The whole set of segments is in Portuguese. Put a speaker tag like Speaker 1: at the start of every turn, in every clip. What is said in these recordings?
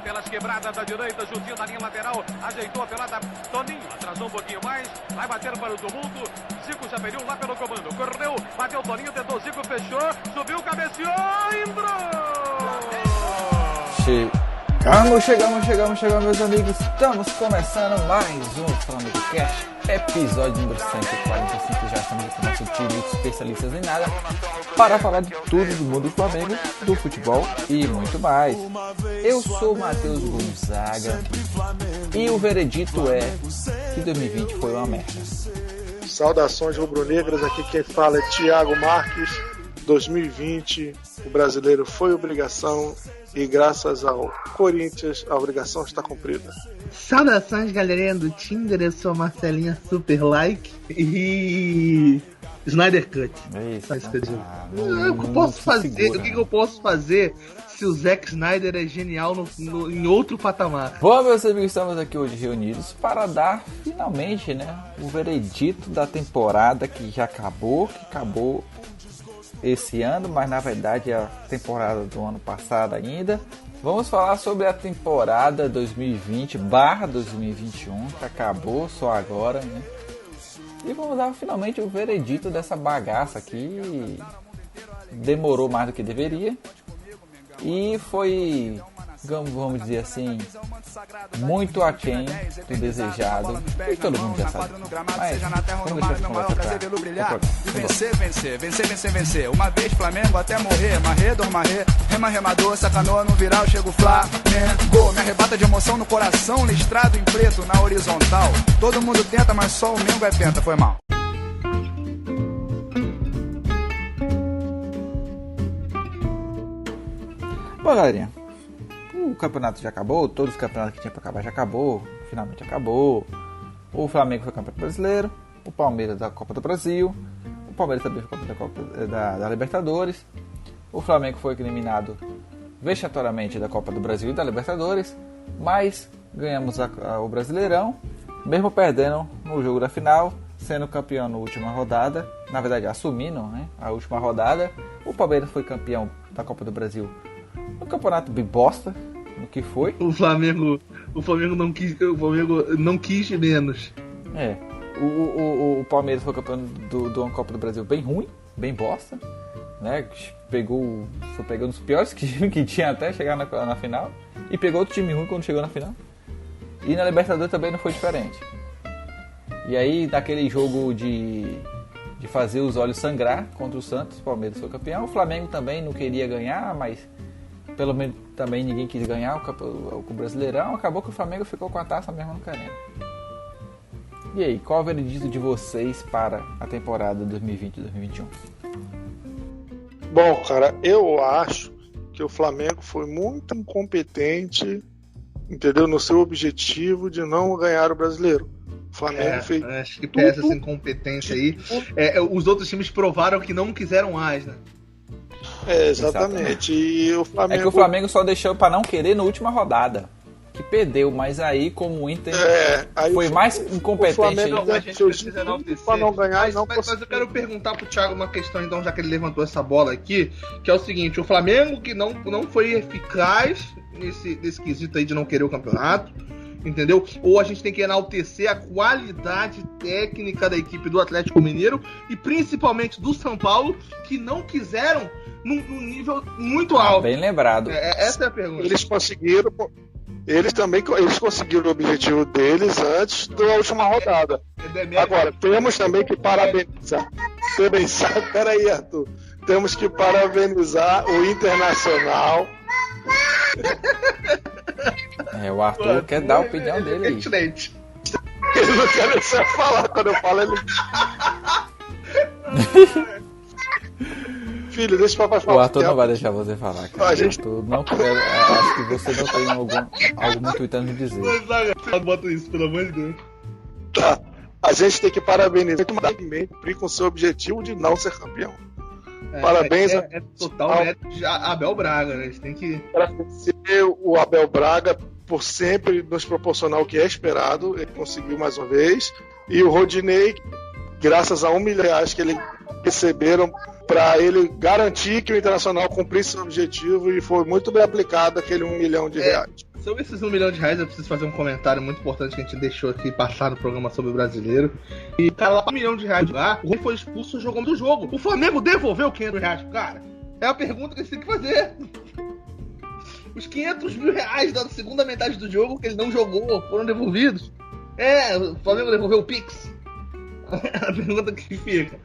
Speaker 1: pelas quebradas da direita, Juntinho na linha lateral, ajeitou a pelada, Toninho atrasou um pouquinho mais, vai bater para o tumulto, Zico já perdeu lá pelo comando, correu, bateu Toninho, tentou Zico, fechou, subiu, cabeceou, entrou!
Speaker 2: Chegamos, meus amigos, estamos começando mais um Flamengo Cast, episódio número 145, já estamos com o nosso time de especialistas em nada, para falar de tudo do mundo do Flamengo, do futebol e muito mais. Eu sou o Matheus Gonzaga e o veredito é que 2020 foi uma merda.
Speaker 3: Saudações rubro-negras, aqui quem fala é Thiago Marques. 2020, o brasileiro foi obrigação e graças ao Corinthians a obrigação está cumprida.
Speaker 4: Saudações, galerinha do Tinder, eu sou a Marcelinha Super Like e Snyder Cut.
Speaker 2: Isso,
Speaker 4: o que eu posso fazer se o Zack Snyder é genial em outro patamar?
Speaker 2: Bom, meus amigos, estamos aqui hoje reunidos para dar finalmente, o veredito da temporada que acabou esse ano, mas na verdade é a temporada do ano passado ainda. Vamos falar sobre a temporada 2020/2021, que acabou só agora, E vamos dar finalmente o veredito dessa bagaça que demorou mais do que deveria. E foi, vamos dizer assim, muito aquém do desejado. E todo mundo já sabe. Mas vamos deixar essa conversa pra
Speaker 5: vencer. Uma vez Flamengo até morrer. Marredor, remador, sacanou no viral, chega o Flamengo. Me arrebata de emoção no coração, listrado em preto na horizontal. Todo mundo tenta, mas só o Mengo é penta, foi mal.
Speaker 2: Bom, galerinha, o campeonato já acabou, todos os campeonatos que tinha pra acabar já acabou, finalmente acabou. O Flamengo foi campeão brasileiro, o Palmeiras da Copa do Brasil, o Palmeiras também foi campeão da Copa da Libertadores, o Flamengo foi eliminado vexatoriamente da Copa do Brasil e da Libertadores, mas ganhamos o Brasileirão, mesmo perdendo no jogo da final, sendo campeão na última rodada, na verdade assumindo a última rodada. O Palmeiras foi campeão da Copa do Brasil no campeonato bem bosta, no que foi.
Speaker 4: O Flamengo não quis menos.
Speaker 2: O Palmeiras foi campeão do Copa do Brasil bem ruim, bem bosta, foi pegando os piores que tinha até chegar na final, e pegou outro time ruim quando chegou na final. E na Libertadores também não foi diferente. E aí, naquele jogo de fazer os olhos sangrar contra o Santos, o Palmeiras foi campeão. O Flamengo também não queria ganhar, mas pelo menos também ninguém quis ganhar o Brasileirão. Acabou que o Flamengo ficou com a taça mesmo no querendo. E aí, qual é o veredito de vocês para a temporada 2020-2021?
Speaker 3: Bom, cara, eu acho que o Flamengo foi muito incompetente, entendeu? No seu objetivo de não ganhar o Brasileiro. O Flamengo fez.
Speaker 4: Acho que pesa essa incompetência aí. Os outros times provaram que não quiseram mais,
Speaker 3: Exatamente. E o Flamengo...
Speaker 2: É que o Flamengo só deixou para não querer na última rodada, que perdeu, mas aí como o Inter foi mais incompetente.
Speaker 4: A gente precisa para não ganhar, mas eu quero perguntar pro Thiago uma questão, então, já que ele levantou essa bola aqui, que é o seguinte: o Flamengo que não foi eficaz nesse quesito aí de não querer o campeonato, entendeu? Ou a gente tem que enaltecer a qualidade técnica da equipe do Atlético Mineiro e principalmente do São Paulo, que não quiseram num nível muito alto.
Speaker 2: Bem lembrado.
Speaker 4: Essa é a pergunta.
Speaker 3: Eles conseguiram o objetivo deles antes da última rodada. Agora, temos também que parabenizar. Peraí, Arthur. Temos que parabenizar o Internacional.
Speaker 2: O Arthur quer dar a opinião dele aí.
Speaker 3: Ele não quer deixar eu falar. Quando eu falo, ele... Filho, deixa o papai falar.
Speaker 2: O Arthur não vai deixar você falar, cara.
Speaker 3: Acho
Speaker 2: que você não tem algo muito tentando dizer.
Speaker 4: Bota isso, pelo amor de Deus.
Speaker 3: Tá. A gente tem que parabenizar cumprir com o seu objetivo de não ser campeão. Parabéns.
Speaker 4: Total mérito de Abel Braga, né? A gente tem que
Speaker 3: agradecer o Abel Braga por sempre nos proporcionar o que é esperado. Ele conseguiu mais uma vez. E o Rodinei, graças a R$1 milhão que ele receberam para ele garantir que o Internacional cumprisse seu objetivo, e foi muito bem aplicado aquele R$1 milhão.
Speaker 4: Sobre esses R$1 milhão, eu preciso fazer um comentário muito importante que a gente deixou aqui passar no programa sobre o brasileiro. E, cara, lá R$1 milhão lá, o Rui foi expulso, jogou do jogo. O Flamengo devolveu R$500 pro cara? É a pergunta que a gente tem que fazer. Os R$500 mil da segunda metade do jogo que ele não jogou foram devolvidos. O Flamengo devolveu o Pix. A pergunta que fica.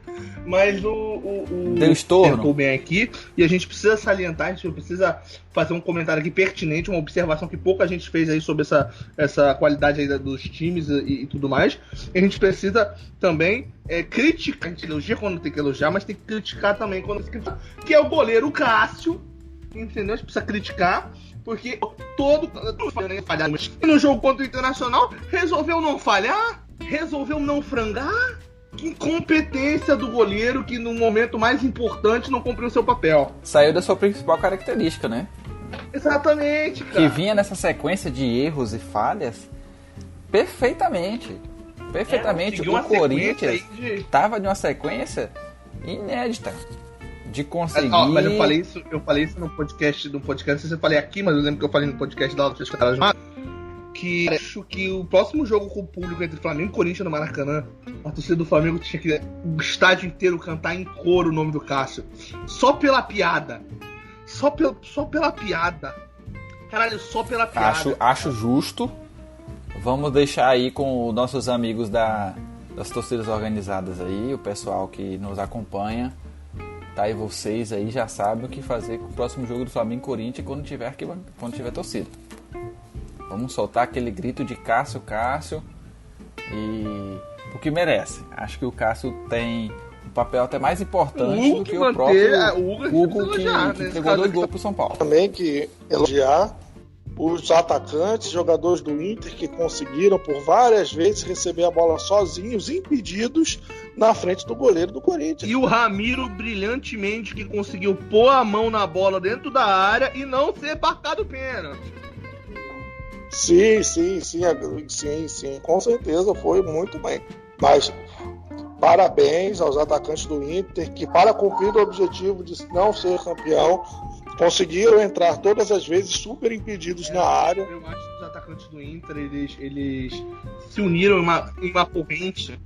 Speaker 4: Mas
Speaker 2: deu estorno.
Speaker 4: Tentou bem aqui, e a gente precisa salientar, a gente precisa fazer um comentário aqui pertinente, uma observação que pouca gente fez aí sobre essa qualidade aí dos times e tudo mais. E a gente precisa também criticar, a gente elogia quando tem que elogiar, mas tem que criticar também quando tem que criticar, que é o goleiro Cássio, entendeu? A gente precisa criticar, porque no jogo contra o Internacional resolveu não falhar, resolveu não frangar. Que incompetência do goleiro que no momento mais importante não cumpriu o seu papel.
Speaker 2: Saiu da sua principal característica, né?
Speaker 4: Exatamente, cara.
Speaker 2: Que vinha nessa sequência de erros e falhas perfeitamente. O Corinthians estava de uma sequência inédita de conseguir...
Speaker 4: Mas eu falei isso no podcast, não sei se eu falei aqui, mas eu lembro que eu falei no podcast da Aula que acho que o próximo jogo com o público entre Flamengo e Corinthians no Maracanã, a torcida do Flamengo tinha que o estádio inteiro cantar em coro o nome do Cássio. Só pela piada. Só pela piada. Caralho, só pela piada.
Speaker 2: Acho justo. Vamos deixar aí com os nossos amigos das torcidas organizadas aí, o pessoal que nos acompanha. Tá, e vocês aí já sabem o que fazer com o próximo jogo do Flamengo e Corinthians quando tiver torcida. Vamos soltar aquele grito de Cássio, e o que merece. Acho que o Cássio tem um papel até mais importante do que o próprio Hugo, que entregou 2 gols pro São Paulo.
Speaker 3: Também que elogiar os atacantes, jogadores do Inter, que conseguiram por várias vezes receber a bola sozinhos, impedidos, na frente do goleiro do Corinthians.
Speaker 4: E o Ramiro, brilhantemente, que conseguiu pôr a mão na bola dentro da área e não ser marcado pênalti.
Speaker 3: Sim, com certeza foi muito bem. Mas parabéns aos atacantes do Inter, que para cumprir o objetivo de não ser campeão, conseguiram entrar todas as vezes super impedidos na área.
Speaker 4: Eu acho que os atacantes do Inter, eles se uniram em uma corrente.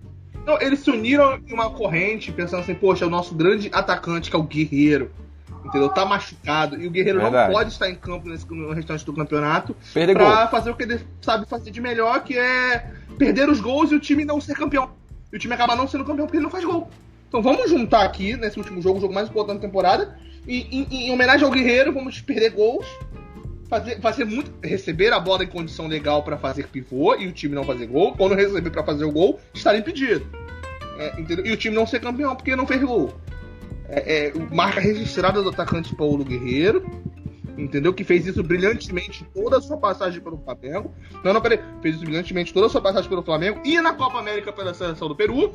Speaker 4: Não, eles se uniram em uma corrente pensando assim, poxa, o nosso grande atacante, que é o Guerreiro, entendeu? Tá machucado. E o Guerreiro não pode estar em campo no restante do campeonato pra fazer o que ele sabe fazer de melhor, que é perder os gols e o time não ser campeão. E o time acaba não sendo campeão porque ele não faz gol. Então vamos juntar aqui, nesse último jogo, o jogo mais importante da temporada, e em homenagem ao Guerreiro, vamos perder gols, receber a bola em condição legal pra fazer pivô e o time não fazer gol. Quando receber pra fazer o gol, estar impedido. Entendeu? E o time não ser campeão porque não fez gol. Marca registrada do atacante Paulo Guerreiro, entendeu? Que fez isso brilhantemente toda a sua passagem pelo Flamengo. Fez isso brilhantemente toda a sua passagem pelo Flamengo e na Copa América pela seleção do Peru.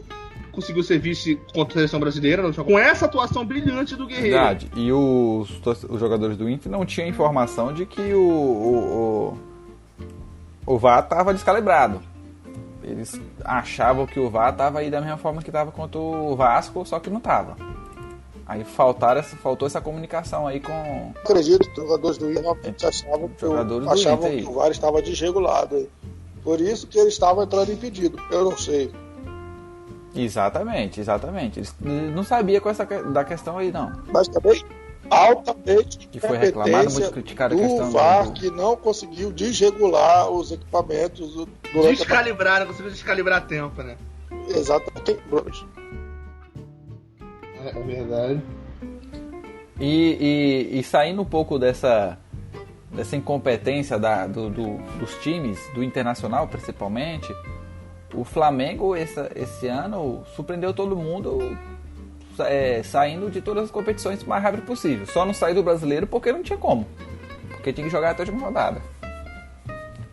Speaker 4: Conseguiu ser vice contra a seleção brasileira com essa atuação brilhante do Guerreiro.
Speaker 2: Verdade. E os jogadores do Inter não tinham informação de que o VAR estava descalibrado. Eles achavam que o VAR estava aí da mesma forma que estava contra o Vasco, só que não estava. Aí faltou essa comunicação aí com...
Speaker 3: Acredito que os jogadores do Inter achavam que o VAR estava desregulado. Por isso que eles estavam entrando impedido. Eu não sei.
Speaker 2: Exatamente. Eles não sabiam da questão aí, não.
Speaker 3: Mas também altamente
Speaker 2: que foi reclamado, muito criticado a questão
Speaker 3: do VAR, que não conseguiu desregular os equipamentos durante
Speaker 4: não conseguiu descalibrar a tempo, né?
Speaker 3: Exatamente.
Speaker 4: É verdade.
Speaker 2: E saindo um pouco dessa incompetência dos times, do Internacional principalmente, o Flamengo esse ano surpreendeu todo mundo saindo de todas as competições o mais rápido possível. Só não saiu do Brasileiro porque não tinha como. Porque tinha que jogar até a última rodada.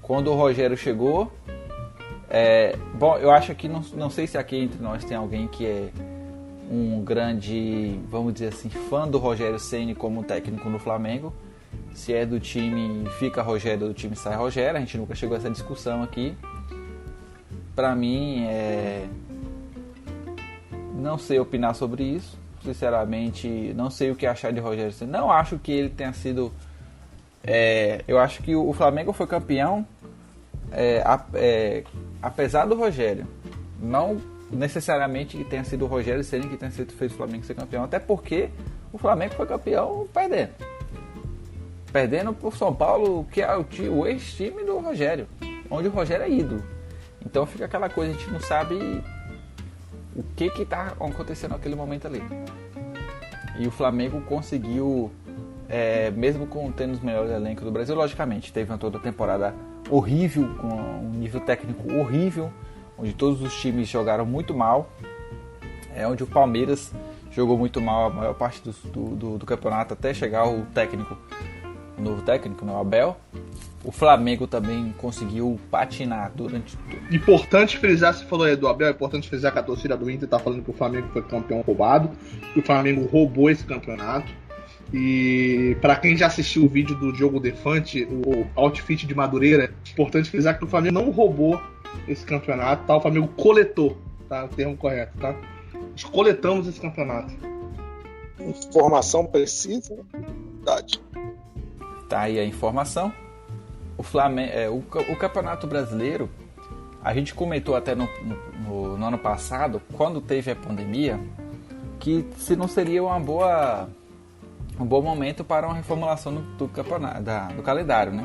Speaker 2: Quando o Rogério chegou... bom, eu acho que não sei se aqui entre nós tem alguém que é um grande, vamos dizer assim, fã do Rogério Ceni como técnico no Flamengo. Se é do time, fica Rogério, do time sai Rogério. A gente nunca chegou a essa discussão aqui. Pra mim, Não sei opinar sobre isso. Sinceramente, não sei o que achar de Rogério Ceni. Não acho que ele tenha sido... eu acho que o Flamengo foi campeão apesar do Rogério. Não necessariamente que tenha sido o Rogério Ceni que tenha feito o Flamengo ser campeão. Até porque o Flamengo foi campeão perdendo. Perdendo por São Paulo, que é o ex-time do Rogério. Onde o Rogério é ídolo. Então fica aquela coisa, a gente não sabe o que está acontecendo naquele momento ali. E o Flamengo conseguiu, mesmo com tendo os melhores elencos do Brasil, logicamente, teve uma toda temporada horrível, com um nível técnico horrível, onde todos os times jogaram muito mal, onde o Palmeiras jogou muito mal a maior parte do campeonato, até chegar o novo técnico, o Abel. O Flamengo também conseguiu patinar durante tudo.
Speaker 4: Importante frisar, você falou aí do Abel, é importante frisar que a torcida do Inter tá falando que o Flamengo foi campeão roubado, que o Flamengo roubou esse campeonato. E para quem já assistiu o vídeo do Diogo Defante, o outfit de Madureira, é importante frisar que o Flamengo não roubou esse campeonato, tá? O Flamengo coletou, tá? O termo correto, tá? Nós coletamos esse campeonato.
Speaker 3: Informação precisa, verdade.
Speaker 2: Tá aí a informação. O Flamengo, o Campeonato Brasileiro, a gente comentou até no ano passado, quando teve a pandemia, que se não seria um bom momento para uma reformulação do campeonato, do calendário, né?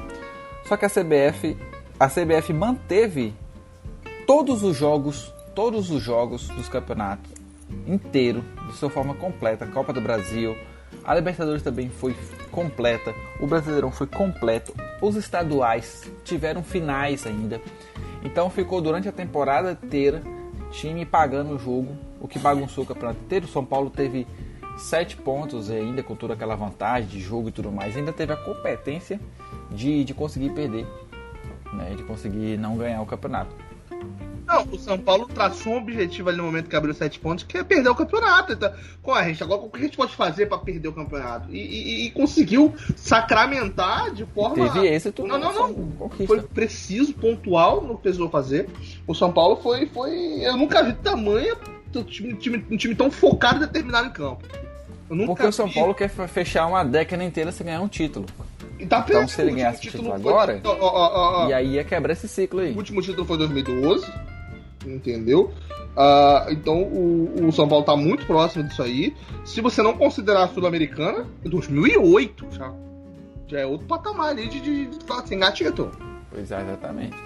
Speaker 2: Só que a CBF manteve todos os jogos dos campeonatos inteiro, de sua forma completa. A Copa do Brasil, a Libertadores também foi completa, o Brasileirão foi completo, os estaduais tiveram finais ainda, então ficou durante a temporada inteira time pagando o jogo, o que bagunçou o campeonato inteiro. O São Paulo teve 7 pontos ainda, com toda aquela vantagem de jogo e tudo mais, ainda teve a competência de conseguir perder, né, de conseguir não ganhar o campeonato.
Speaker 4: Não, o São Paulo traçou um objetivo ali no momento que abriu 7 pontos, que é perder o campeonato. Então, agora o que a gente pode fazer para perder o campeonato? E conseguiu sacramentar de forma...
Speaker 2: Teve êxito.
Speaker 4: Não. Foi preciso, pontual no que precisou fazer. O São Paulo foi... Eu nunca vi tamanho um time tão focado e determinado em campo.
Speaker 2: Porque o São Paulo quer fechar uma década inteira sem ganhar um título.
Speaker 4: Então
Speaker 2: se ele ganhasse o título agora, e aí ia quebrar esse ciclo aí.
Speaker 4: O último título foi em 2012, entendeu? Então o São Paulo tá muito próximo disso aí. Se você não considerar a Sul-Americana, 2008 já é outro patamar ali de sem título.
Speaker 2: Pois é,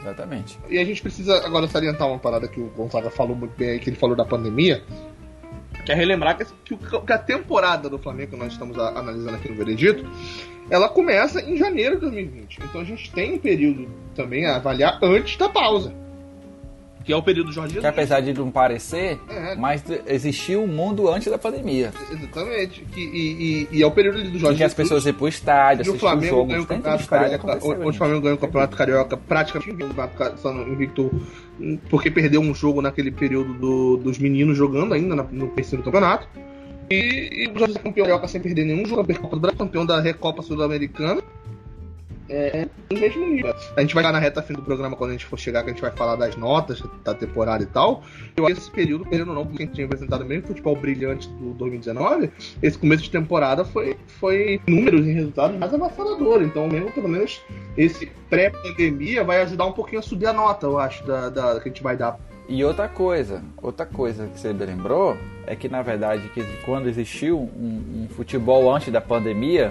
Speaker 2: exatamente.
Speaker 4: E a gente precisa agora salientar uma parada que o Gonzaga falou muito bem aí, que ele falou da pandemia. Quer relembrar que a temporada do Flamengo, que nós estamos analisando aqui no Veredito, ela começa em janeiro de 2020. Então a gente tem um período também a avaliar antes da pausa, que é o período Jorge Jesus.
Speaker 2: Que apesar de não parecer, mas existiu um mundo antes da pandemia.
Speaker 4: Exatamente. E é o período do Jorge Jesus.
Speaker 2: Que as pessoas iam pro estádio,
Speaker 4: assistir o Flamengo ganhou o Campeonato Carioca, onde o Flamengo ganhou o Campeonato Carioca praticamente invicto, porque perdeu um jogo naquele período dos meninos jogando ainda no terceiro campeonato. E o Jorge Jesus campeão carioca sem perder nenhum jogo, campeão da Recopa Sul-Americana. No mesmo nível. A gente vai estar na reta fim do programa quando a gente for chegar, que a gente vai falar das notas da temporada e tal. Eu acho que esse período, querendo ou não, porque a gente tinha apresentado mesmo futebol brilhante do 2019, esse começo de temporada foi números e resultados mais avassalador. Então, mesmo pelo menos esse pré-pandemia vai ajudar um pouquinho a subir a nota, eu acho, que a gente vai dar.
Speaker 2: E outra coisa que você lembrou é que, na verdade, que quando existiu um futebol antes da pandemia,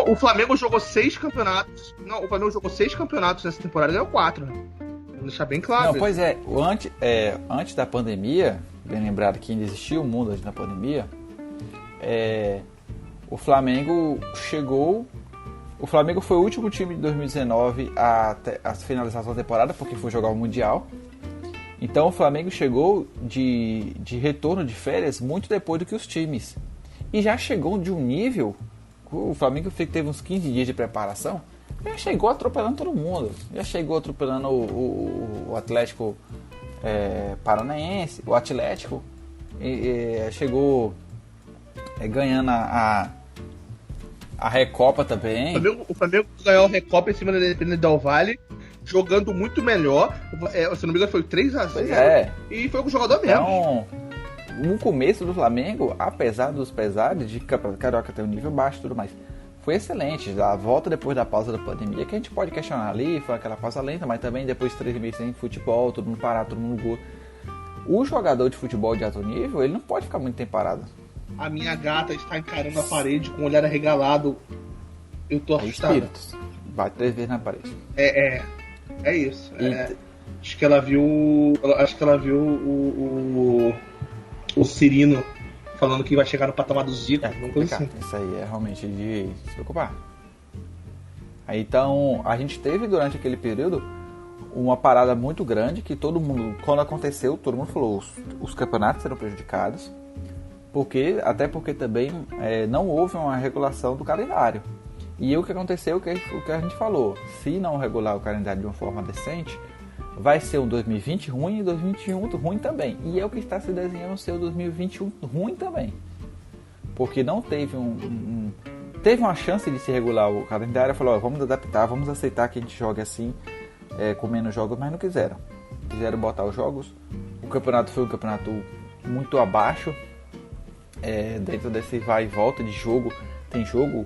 Speaker 4: o Flamengo jogou 6 campeonatos. Não, o Flamengo jogou 6 campeonatos nessa temporada e ganhou 4, né? Vou deixar bem claro.
Speaker 2: Não, pois antes da pandemia, bem lembrado que ainda existia o mundo antes da pandemia, o Flamengo chegou. O Flamengo foi o último time de 2019 a finalizar a sua temporada, porque foi jogar o Mundial. Então o Flamengo chegou de retorno de férias muito depois do que os times. E já chegou de um nível. O Flamengo teve uns 15 dias de preparação, já chegou atropelando todo mundo. Já chegou atropelando o Atlético Paranaense, o Atlético, chegou ganhando a Recopa também.
Speaker 4: O Flamengo ganhou a Recopa em cima da Independente Del Valle, jogando muito melhor. Se não me engano, foi 3-0. E foi com o jogador mesmo.
Speaker 2: o começo do Flamengo, apesar dos pesares de Campeonato Carioca ter um nível baixo e tudo mais, foi excelente. A volta depois da pausa da pandemia, que a gente pode questionar ali, foi aquela pausa lenta, mas também depois de 3 meses sem futebol, todo mundo parado, todo mundo gol. O jogador de futebol de alto nível, ele não pode ficar muito tempo parado.
Speaker 4: A minha gata está encarando a parede com o olhar arregalado. Eu tô assustado.
Speaker 2: Espíritos. Bate 3 vezes na parede.
Speaker 4: É isso. Acho que ela viu o Cirino falando que vai chegar no patamar do Zico. Assim.
Speaker 2: Isso aí é realmente de se preocupar. Aí, então, a gente teve durante aquele período uma parada muito grande que todo mundo, quando aconteceu, todo mundo falou, os campeonatos serão prejudicados, até porque também não houve uma regulação do calendário. E o que aconteceu, o que a gente falou, se não regular o calendário de uma forma decente, vai ser um 2020 ruim e 2021 ruim também. E é o que está se desenhando ser o 2021 ruim também. Porque não teve teve uma chance de se regular o calendário, falou, vamos adaptar, vamos aceitar que a gente jogue assim, com menos jogos, mas não quiseram. Quiseram botar os jogos. O campeonato foi um campeonato muito abaixo, dentro desse vai e volta de jogo. Tem jogo,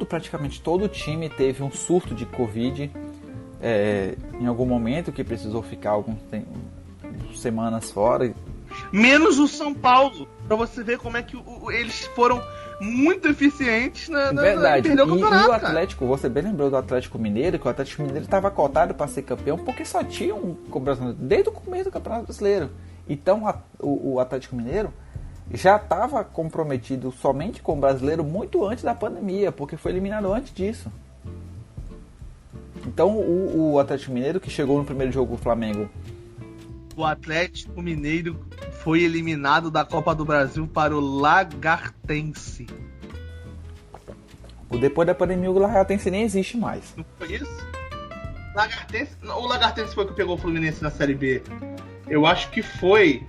Speaker 2: praticamente todo time teve um surto de Covid em algum momento, que precisou ficar algumas semanas fora.
Speaker 4: Menos o São Paulo, pra você ver como é que eles foram muito eficientes na
Speaker 2: verdade.
Speaker 4: Perder o campeonato,
Speaker 2: e o Atlético, você bem lembrou do Atlético Mineiro, que o Atlético Mineiro estava cotado para ser campeão porque só tinha um campeonato desde o começo do Campeonato Brasileiro. Então o Atlético Mineiro já estava comprometido somente com o brasileiro muito antes da pandemia, porque foi eliminado antes disso. Então o Atlético Mineiro, que chegou no primeiro jogo do Flamengo,
Speaker 4: o Atlético Mineiro foi eliminado da Copa do Brasil para o Lagartense.
Speaker 2: Depois da pandemia, o Lagartense nem existe mais.
Speaker 4: Não foi isso? O Lagartense foi que pegou o Fluminense na Série B. Eu acho que foi.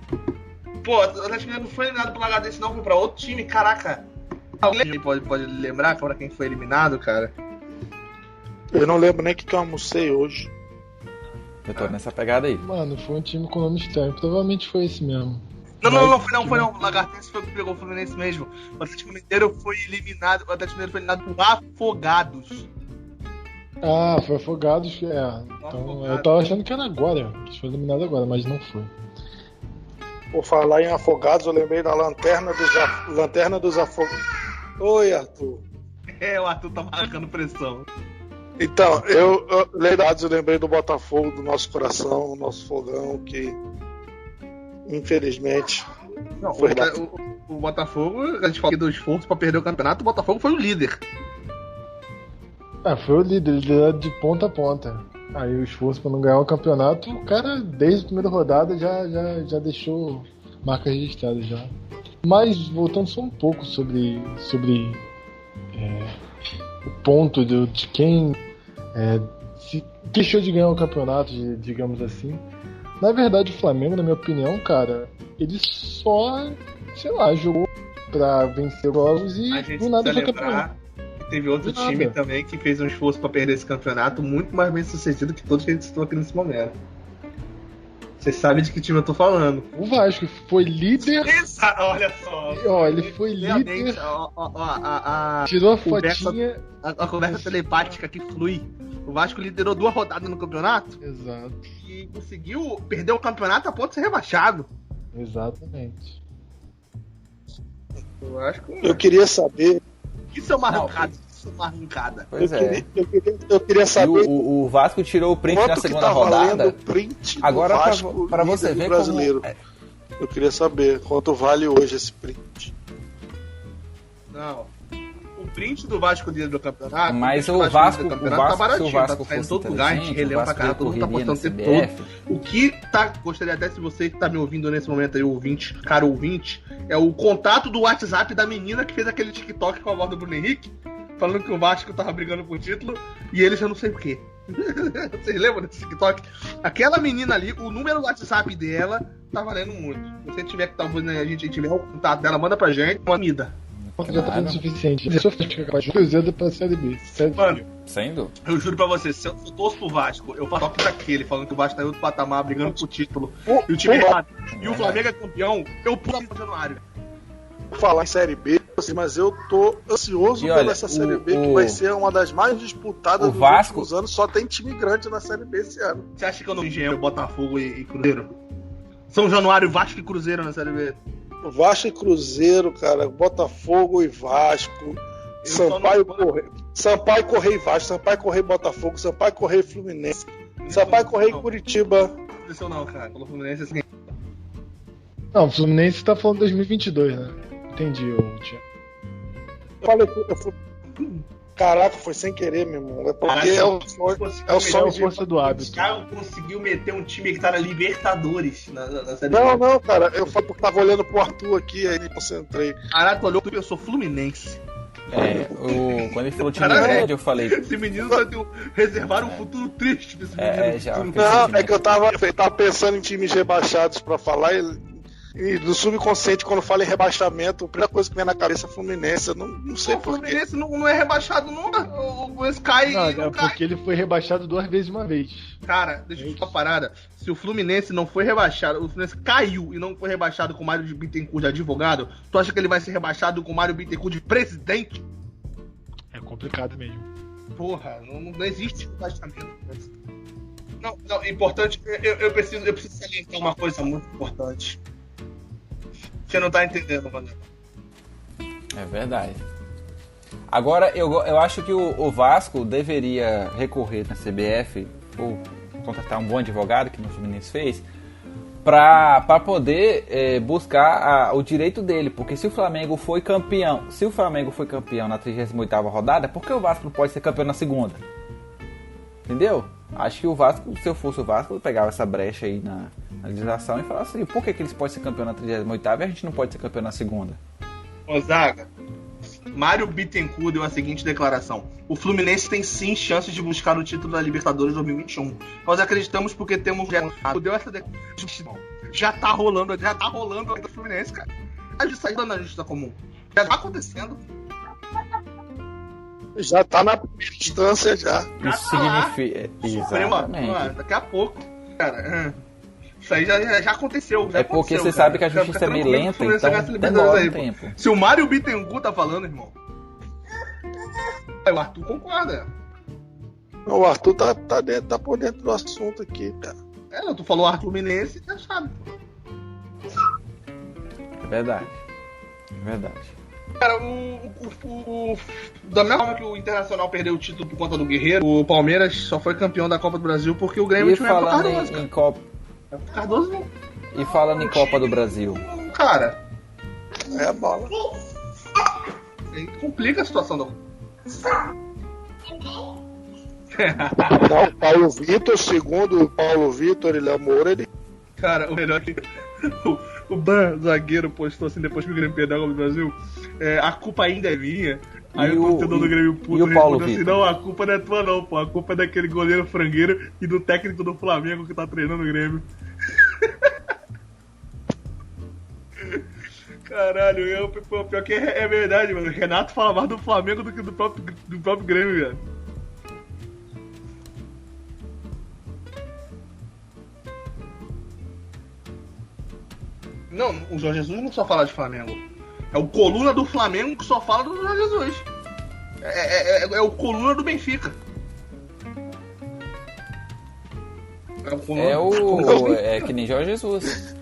Speaker 4: Pô, o Atlético Mineiro não foi eliminado pro Lagartense, não, foi pra outro time, caraca. Alguém pode lembrar para quem foi eliminado, cara?
Speaker 3: Eu não lembro nem o que eu almocei hoje.
Speaker 2: Eu tô nessa pegada aí.
Speaker 6: Mano, foi um time com nome estranho. Provavelmente foi esse mesmo.
Speaker 4: Não foi não. O Lagartense foi o que pegou o Fluminense mesmo. O Atlético Mineiro foi eliminado. O Atlético Mineiro foi eliminado por Afogados.
Speaker 6: Ah, foi Afogados. Então, eu tava achando que era agora. Que foi eliminado agora, mas não foi.
Speaker 3: Por falar em Afogados, eu lembrei da Lanterna dos Afogados. Oi, Arthur.
Speaker 4: O Arthur tá marcando pressão.
Speaker 3: Então, eu lembrei do Botafogo, do nosso coração, do nosso fogão, que infelizmente
Speaker 4: não foi o Botafogo, a gente falou do esforço pra perder o campeonato, o Botafogo foi o líder.
Speaker 6: Foi o líder, ele era de ponta a ponta. Aí o esforço pra não ganhar o campeonato, o cara desde a primeira rodada já deixou marca registrada já. Mas voltando só um pouco sobre o ponto de quem se deixou de ganhar o campeonato, digamos assim. Na verdade, o Flamengo, na minha opinião, cara, ele só, jogou pra vencer jogos e do nada foi campeão.
Speaker 4: Teve outro time também que fez um esforço pra perder esse campeonato muito mais bem sucedido que todos que a gente citou aqui nesse momento. Vocês sabem de que time eu tô falando.
Speaker 6: O Vasco foi líder.
Speaker 4: Olha só.
Speaker 6: Ele foi líder. Tirou a fotinha.
Speaker 4: A conversa telepática que flui. O Vasco liderou 2 rodadas no campeonato.
Speaker 6: Exato.
Speaker 4: E conseguiu perder o campeonato a ponto de ser rebaixado.
Speaker 6: Exatamente.
Speaker 3: Eu queria saber.
Speaker 4: Isso é uma arrancada.
Speaker 2: Pois
Speaker 3: eu queria saber.
Speaker 2: O Vasco tirou o print na segunda rodada.
Speaker 3: Print
Speaker 2: agora,
Speaker 3: Vasco,
Speaker 2: pra você ver
Speaker 3: brasileiro.
Speaker 2: Como...
Speaker 3: Eu queria saber quanto vale hoje esse print.
Speaker 4: Não. O print do Vasco líder do campeonato.
Speaker 2: Mas o Vasco
Speaker 4: tá baratinho,
Speaker 2: se o Vasco
Speaker 4: tá
Speaker 2: fosse
Speaker 4: todo lugar, a gente releu pra caralho, todo mundo tá postando o tempo todo. O que gostaria até, se você que tá me ouvindo nesse momento aí, ouvinte, caro ouvinte, é o contato do WhatsApp da menina que fez aquele TikTok com a voz do Bruno Henrique, falando que o Vasco tava brigando por título, e ele já não sei o quê. Vocês lembram desse TikTok? Aquela menina ali, o número do WhatsApp dela tá valendo muito. Se você tiver que talvez a gente tiver o contato dela, manda pra gente. Uma mida.
Speaker 6: já tá sendo suficiente. Se eu ficar capaz de Cruzeiro pra Série B.
Speaker 4: Mano,
Speaker 2: sem dúvida.
Speaker 4: Eu juro pra você, se eu torço pro Vasco, eu faço toque daquele, falando que o Vasco tá em outro patamar, brigando pro título, e o time errado, e o Flamengo é campeão, eu pulo no Januário.
Speaker 3: Vou falar em Série B, mas eu tô ansioso pela essa Série B, que vai ser uma das mais disputadas dos últimos anos. Só tem time grande na Série B esse ano.
Speaker 4: Você acha que eu não engenhei Botafogo e Cruzeiro? São Januário, Vasco e Cruzeiro na Série B?
Speaker 3: Vasco e Cruzeiro, cara, Botafogo e Vasco, Sampaio Correia e Vasco, Sampaio Correia e Botafogo, Sampaio Correia e Fluminense, Sampaio Correia e Curitiba.
Speaker 4: Não, cara, pelo Fluminense assim.
Speaker 6: Não, o Fluminense tá falando 2022, né? Entendi, Tia.
Speaker 3: Eu fui... Caraca, foi sem querer, meu irmão. É porque é o sonho
Speaker 6: de força do hábito.
Speaker 4: O cara conseguiu meter um time que tá na Libertadores na Série
Speaker 3: B. Não, cara. Eu tava olhando pro Arthur aqui, aí me concentrei.
Speaker 4: Caraca, olhou e pensou Fluminense.
Speaker 2: Quando ele falou time grande, eu falei.
Speaker 4: Esse menino vai reservar um futuro triste pra esse menino.
Speaker 2: Já.
Speaker 3: Não, é que eu tava pensando em times rebaixados pra falar e no subconsciente, quando fala em rebaixamento, a primeira coisa que vem na cabeça é Fluminense. Eu não sei porquê.
Speaker 4: O Fluminense não é rebaixado nunca. O Fluminense cai.
Speaker 6: Não, porque ele foi rebaixado 2 vezes de uma vez.
Speaker 4: Cara, deixa eu te falar uma parada. Se o Fluminense não foi rebaixado, o Fluminense caiu e não foi rebaixado com o Mário Bittencourt de advogado, tu acha que ele vai ser rebaixado com o Mário Bittencourt de presidente?
Speaker 6: É complicado mesmo.
Speaker 4: Porra, não existe rebaixamento. Não, importante. Eu preciso salientar uma coisa muito importante. Você não tá entendendo, mano.
Speaker 2: É verdade. Agora, eu acho que o Vasco deveria recorrer na CBF ou contratar um bom advogado, que o Fluminense fez, para poder buscar o direito dele. Porque se o Flamengo foi campeão na 38ª rodada, por que o Vasco não pode ser campeão na segunda? Entendeu? Acho que o Vasco, se eu fosse o Vasco, eu pegava essa brecha aí na legislação e falava assim, por que eles podem ser campeão na 38ª e a gente não pode ser campeão na segunda?
Speaker 4: Ô Zaga, Mário Bittencourt deu a seguinte declaração: o Fluminense tem sim chances de buscar o título da Libertadores 2021. Nós acreditamos porque temos deu essa declaração. Já tá rolando o Fluminense, cara. A gente saiu da justiça comum. Já tá acontecendo.
Speaker 3: Já tá na primeira instância já.
Speaker 2: Isso significa... Exatamente.
Speaker 4: Daqui a pouco, cara. Isso aí já aconteceu. Já
Speaker 2: porque
Speaker 4: aconteceu,
Speaker 2: você sabe que a justiça é meio lenta, então demora um tempo.
Speaker 4: Se o Mário Bittencourt tá falando, irmão, o Arthur concorda.
Speaker 3: O Arthur tá por dentro do assunto aqui, cara.
Speaker 4: Tu falou Arthur Fluminense, já sabe.
Speaker 2: É verdade.
Speaker 4: Cara, da mesma forma que o Internacional perdeu o título por conta do Guerreiro, o Palmeiras só foi campeão da Copa do Brasil porque o Grêmio tinha pro Cardoso.
Speaker 2: Em Copa...
Speaker 4: Cardoso não.
Speaker 2: E falando em Copa do Brasil.
Speaker 4: Cara,
Speaker 3: é a bola.
Speaker 4: Aí complica a situação do...
Speaker 3: Não, o Paulo Vitor, segundo o Paulo Vitor e Léo Moura, ele...
Speaker 4: Cara, o melhor que... O zagueiro postou assim, depois que o Grêmio perdeu a Copa do Brasil, a culpa ainda é minha. Aí o torcedor do Grêmio puto respondeu assim, não, a culpa não é tua não, pô. A culpa é daquele goleiro frangueiro e do técnico do Flamengo que tá treinando o Grêmio. Caralho, pior que é verdade, mano. O Renato fala mais do Flamengo do que do próprio Grêmio, velho. Não, o Jorge Jesus não só fala de Flamengo. É o coluna do Flamengo que só fala do Jorge Jesus. É o coluna do Benfica.
Speaker 2: É que nem Jorge Jesus.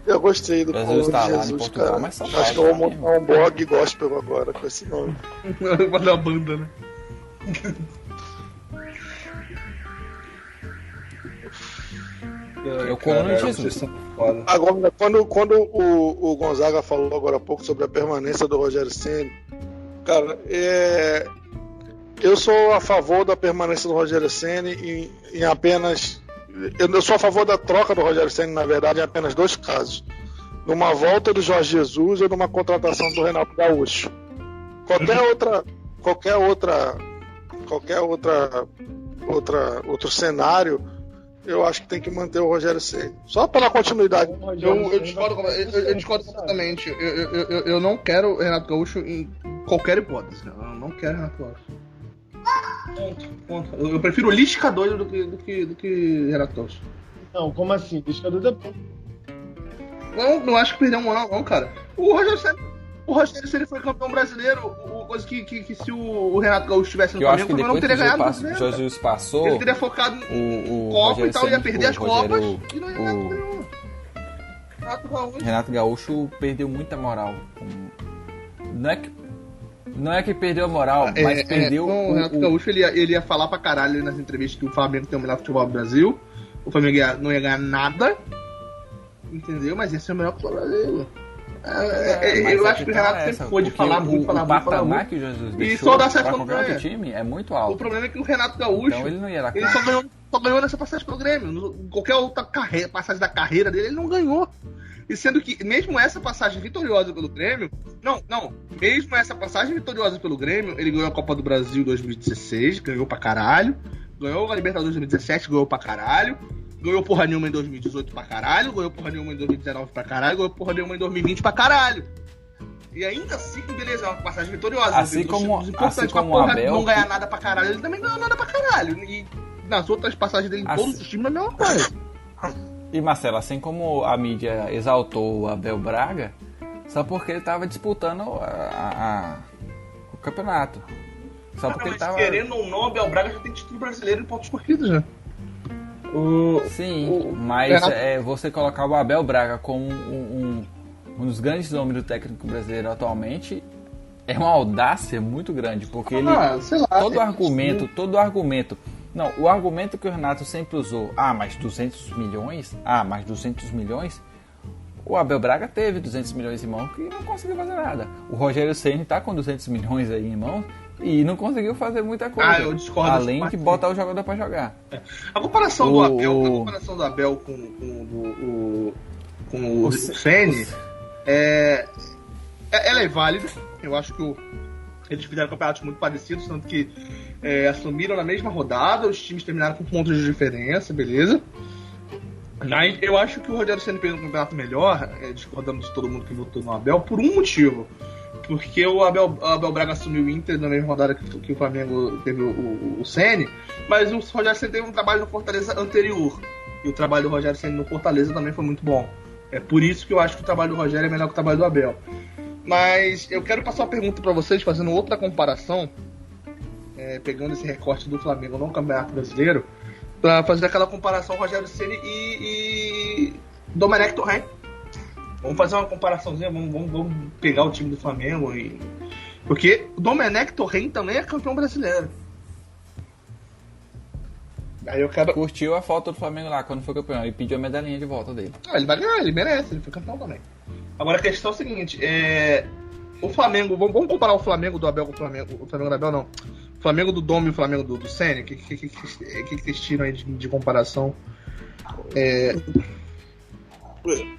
Speaker 3: Eu gostei do
Speaker 2: Jesus
Speaker 3: coluna de Jesus,
Speaker 2: Portugal,
Speaker 3: cara.
Speaker 2: mas
Speaker 3: acho que eu vou montar um blog gospel agora com esse nome.
Speaker 4: Vai dar banda, né?
Speaker 2: Eu coluna de Jesus.
Speaker 3: Agora, quando o Gonzaga falou agora há pouco sobre a permanência do Rogério Ceni, cara, eu sou a favor da permanência do Rogério Ceni em apenas... Eu sou a favor da troca do Rogério Ceni, na verdade, em apenas 2 casos. Numa volta do Jorge Jesus ou numa contratação do Renato Gaúcho. Qualquer outro cenário eu acho que tem que manter o Rogério Ceni. Só pela continuidade.
Speaker 4: Eu discordo completamente. Eu não quero o Renato Gaúcho em qualquer hipótese. Eu não quero o Renato Gaúcho. Ponto. Eu prefiro o Lisca doido do que Renato Gaúcho.
Speaker 6: Não, como assim? Lisca doido é bom.
Speaker 4: Não acho que perdeu um ano, não, cara. O Rogério Ceni foi campeão brasileiro, coisa que se o Renato Gaúcho estivesse no Flamengo, ele não teria ganhado.
Speaker 2: O Jesus passou.
Speaker 4: Ele teria focado no Copa e tal, ia perder as Copas e não ia ganhar.
Speaker 2: Renato Gaúcho perdeu muita moral. Não é que perdeu a moral, mas perdeu.
Speaker 4: O Renato Gaúcho ele ia falar pra caralho nas entrevistas que o Flamengo tem o melhor futebol do Brasil. O Flamengo não ia ganhar nada. Entendeu? Mas esse é o melhor futebol do Brasil. Eu acho que o Renato sempre foi de falar muito, falar muito.
Speaker 2: O patamar que o Jesus deixou
Speaker 4: e só dá certo
Speaker 2: pra
Speaker 4: quando
Speaker 2: qualquer outro time é muito alto.
Speaker 4: O problema é que o Renato Gaúcho,
Speaker 2: então ele não ia dar
Speaker 4: ele só ganhou nessa passagem pelo Grêmio. Qualquer outra passagem da carreira dele, ele não ganhou. E sendo que, mesmo essa passagem vitoriosa pelo Grêmio, mesmo essa passagem vitoriosa pelo Grêmio, ele ganhou a Copa do Brasil 2016, ganhou pra caralho, ganhou a Libertadores 2017, ganhou pra caralho, ganhou porra nenhuma em 2018 pra caralho, ganhou porra nenhuma em 2019 pra caralho, ganhou porra nenhuma em 2020 pra caralho. E ainda assim, beleza, é uma passagem vitoriosa.
Speaker 2: Assim como o Abel...
Speaker 4: não ganhar nada pra caralho, ele também ganhou nada pra caralho. E nas outras passagens dele, em todos os times, é a mesma coisa.
Speaker 2: E Marcelo, assim como a mídia exaltou o Abel Braga, só porque ele estava disputando o campeonato. Só porque ele estava...
Speaker 4: Querendo ou não, o Abel Braga já tem título brasileiro em pontos corridos, né?
Speaker 2: Mas você colocar o Abel Braga como um dos grandes nomes do técnico brasileiro atualmente é uma audácia muito grande, porque todo argumento. Não, o argumento que o Renato sempre usou, mais 200 milhões, o Abel Braga teve 200 milhões em mão e não conseguiu fazer nada. O Rogério Ceni tá com 200 milhões aí em mão e não conseguiu fazer muita coisa.
Speaker 4: Eu discordo.
Speaker 2: Além de botar o jogador pra jogar.
Speaker 4: A comparação do Abel com o Ceni ela é válida. Eu acho que eles fizeram campeonatos muito parecidos, tanto que assumiram na mesma rodada, os times terminaram com pontos de diferença, beleza? Mas eu acho que o Rogério Ceni fez um campeonato melhor, discordando de todo mundo que votou no Abel, por um motivo. Porque o Abel Braga assumiu o Inter na mesma rodada que o Flamengo teve o Ceni, mas o Rogério Ceni teve um trabalho no Fortaleza anterior. E o trabalho do Rogério Ceni no Fortaleza também foi muito bom. É por isso que eu acho que o trabalho do Rogério é melhor que o trabalho do Abel. Mas eu quero passar uma pergunta para vocês, fazendo outra comparação, pegando esse recorte do Flamengo no Campeonato Brasileiro, para fazer aquela comparação Rogério Ceni e Domenech Torrent. Vamos fazer uma comparaçãozinha, vamos pegar o time do Flamengo. Porque o Domenech Torrent também é campeão brasileiro. Aí eu quero...
Speaker 2: Curtiu a foto do Flamengo lá quando foi campeão e pediu a medalhinha de volta dele.
Speaker 4: Ele vai ganhar, ele merece, ele foi campeão também. Agora a questão é o seguinte, o Flamengo, vamos comparar o Flamengo do Abel com o Flamengo do Abel, não. O Flamengo do Dom e o Flamengo do Ceni, o que vocês tiram aí de comparação?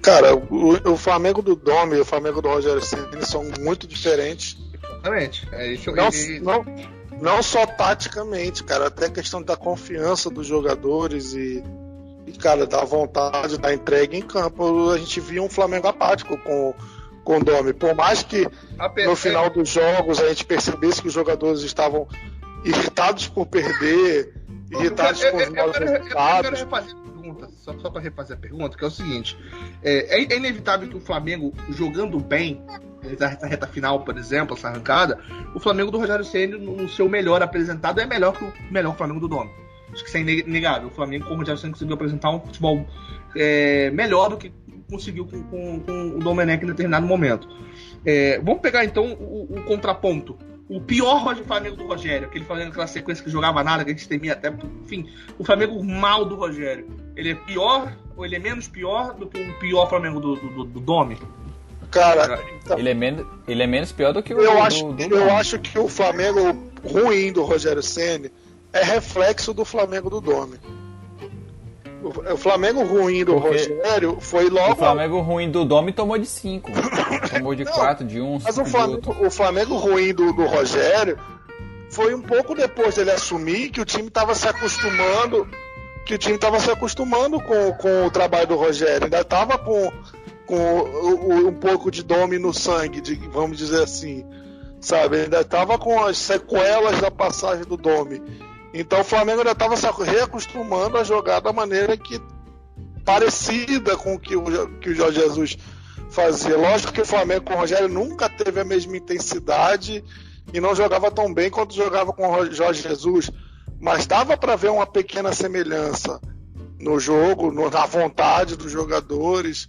Speaker 3: Cara, o Flamengo do Dom e o Flamengo do Rogério Ceni são muito diferentes.
Speaker 4: Exatamente.
Speaker 3: Não só taticamente, cara, até a questão da confiança dos jogadores e cara, da vontade, da entrega em campo. A gente via um Flamengo apático com o Domi. Por mais que no final dos jogos a gente percebesse que os jogadores estavam irritados por perder, irritados com os maus resultados.
Speaker 4: Só para refazer a pergunta, que é o seguinte: é inevitável que o Flamengo, jogando bem, essa reta final, por exemplo, essa arrancada, o Flamengo do Rogério Ceni, no seu melhor apresentado, é melhor que o melhor Flamengo do Domi. Acho que isso é inegável. O Flamengo com o Rogério Ceni conseguiu apresentar um futebol melhor do que conseguiu com o Domenech em determinado momento. Vamos pegar então o contraponto. O pior Flamengo do Rogério, aquele Flamengo, aquela sequência que jogava nada, que a gente temia até, enfim, o Flamengo mal do Rogério, ele é pior ou ele é menos pior do que o pior Flamengo do Domi?
Speaker 3: Cara, então,
Speaker 2: ele é menos pior do que o
Speaker 3: eu acho que o Flamengo ruim do Rogério Ceni é reflexo do Flamengo do Domi. O Flamengo ruim do Rogério foi logo...
Speaker 2: O Flamengo ruim do Domi tomou de 5. Tomou de 4, de 1.
Speaker 3: Mas o Flamengo ruim do Rogério foi um pouco depois dele assumir, que o time estava se acostumando que o time estava se acostumando com o trabalho do Rogério, ainda estava com um pouco de Domi no sangue, vamos dizer assim, sabe? Ainda estava com as sequelas da passagem do Domi. Então o Flamengo ainda estava se reacostumando a jogar da maneira que parecida com o que o Jorge Jesus fazia. Lógico que o Flamengo com o Rogério nunca teve a mesma intensidade e não jogava tão bem quanto jogava com o Jorge Jesus, mas dava para ver uma pequena semelhança no jogo, na vontade dos jogadores,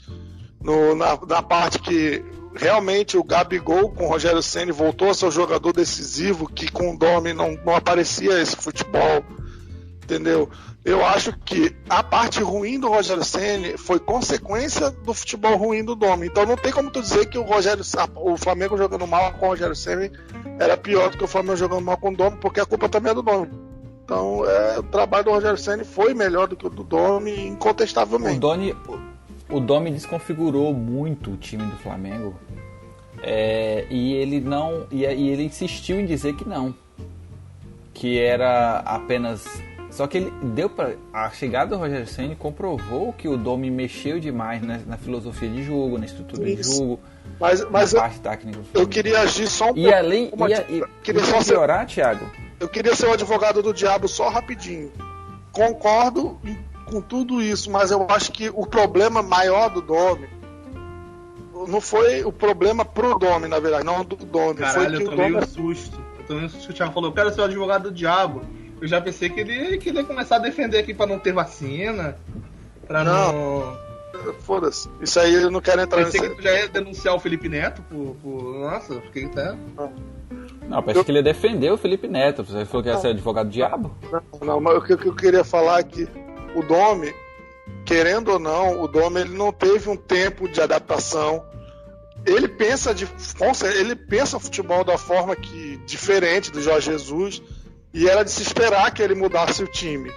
Speaker 3: na parte que realmente o Gabigol com o Rogério Ceni voltou a ser um jogador decisivo, que com o Domi não aparecia esse futebol, entendeu? Eu acho que a parte ruim do Rogério Ceni foi consequência do futebol ruim do Domi. Então não tem como tu dizer que o Flamengo jogando mal com o Rogério Ceni era pior do que o Flamengo jogando mal com o Domi, porque a culpa também é do Domi. Então o trabalho do Rogério Ceni foi melhor do que o do Domi, incontestavelmente.
Speaker 2: O Domi desconfigurou muito o time do Flamengo, e ele insistiu em dizer que não, que era apenas. Só que ele deu para a chegada do Rogério Ceni comprovou que o Domi mexeu demais na filosofia de jogo, na estrutura de jogo,
Speaker 3: mas
Speaker 2: na parte técnica.
Speaker 3: Eu queria agir só um pouco.
Speaker 2: Queria piorar, Thiago.
Speaker 3: Eu queria ser o advogado do diabo só rapidinho. Concordo com tudo isso, mas eu acho que o problema maior do Domi não foi o problema pro Domi, na verdade, não do Domi.
Speaker 4: Caralho, eu tomei um susto. Eu tomei um susto que o Thiago falou, eu quero ser o advogado do diabo. Eu já pensei que ele ia começar a defender aqui pra não ter vacina, pra não...
Speaker 3: Foda-se, isso aí eu não quero entrar
Speaker 4: nesse... Pensei que tu já ia denunciar o Felipe Neto por... Nossa, fiquei até...
Speaker 2: Não, parece que ele ia defender o Felipe Neto. Você falou que ia ser advogado do diabo?
Speaker 3: Não, mas o que eu queria falar é que o Domi, querendo ou não, o Domi ele não teve um tempo de adaptação. Ele pensa o futebol da forma que diferente do Jorge Jesus, e era de se esperar que ele mudasse o time.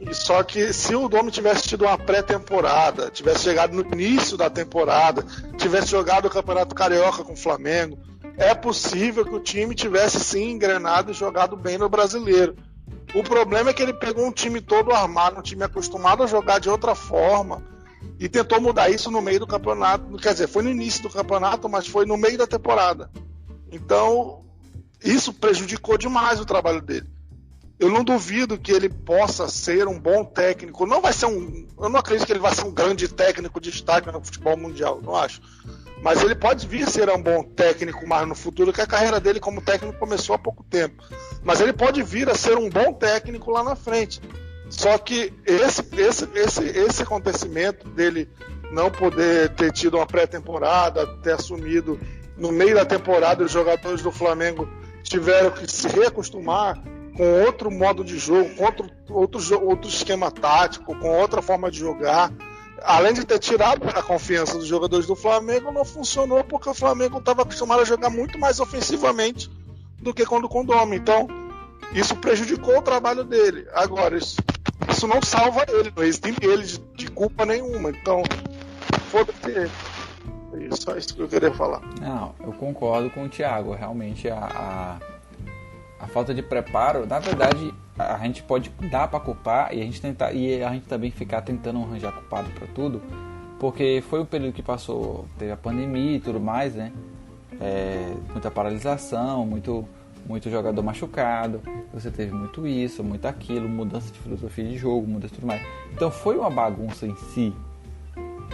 Speaker 3: E só que se o Domi tivesse tido uma pré-temporada, tivesse chegado no início da temporada, tivesse jogado o Campeonato Carioca com o Flamengo, é possível que o time tivesse sim engrenado e jogado bem no Brasileiro. O problema é que ele pegou um time todo armado, um time acostumado a jogar de outra forma, e tentou mudar isso no meio do campeonato. Quer dizer, foi no início do campeonato, mas foi no meio da temporada. Então, isso prejudicou demais o trabalho dele. Eu não duvido que ele possa ser um bom técnico. Eu não acredito que ele vai ser um grande técnico de destaque no futebol mundial, não acho. Mas ele pode vir a ser um bom técnico mais no futuro, que a carreira dele como técnico começou há pouco tempo. Mas ele pode vir a ser um bom técnico lá na frente. Só que esse acontecimento dele não poder ter tido uma pré-temporada, ter assumido no meio da temporada, os jogadores do Flamengo tiveram que se reacostumar com outro modo de jogo, com outro esquema tático, com outra forma de jogar. Além de ter tirado a confiança dos jogadores do Flamengo, não funcionou porque o Flamengo estava acostumado a jogar muito mais ofensivamente do que quando com o Domi. Então, isso prejudicou o trabalho dele. Agora, isso não salva ele, não existe ele de culpa nenhuma. Então, foda-se ele. É só isso que eu queria falar.
Speaker 2: Não, eu concordo com o Thiago. Realmente, a falta de preparo, na verdade, a gente pode dar para culpar e a gente também ficar tentando arranjar culpado para tudo, porque foi o período que passou, teve a pandemia e tudo mais, né? Muita paralisação, muito jogador machucado, você teve muito isso, muito aquilo, mudança de filosofia de jogo, mudança de tudo mais. Então foi uma bagunça em si.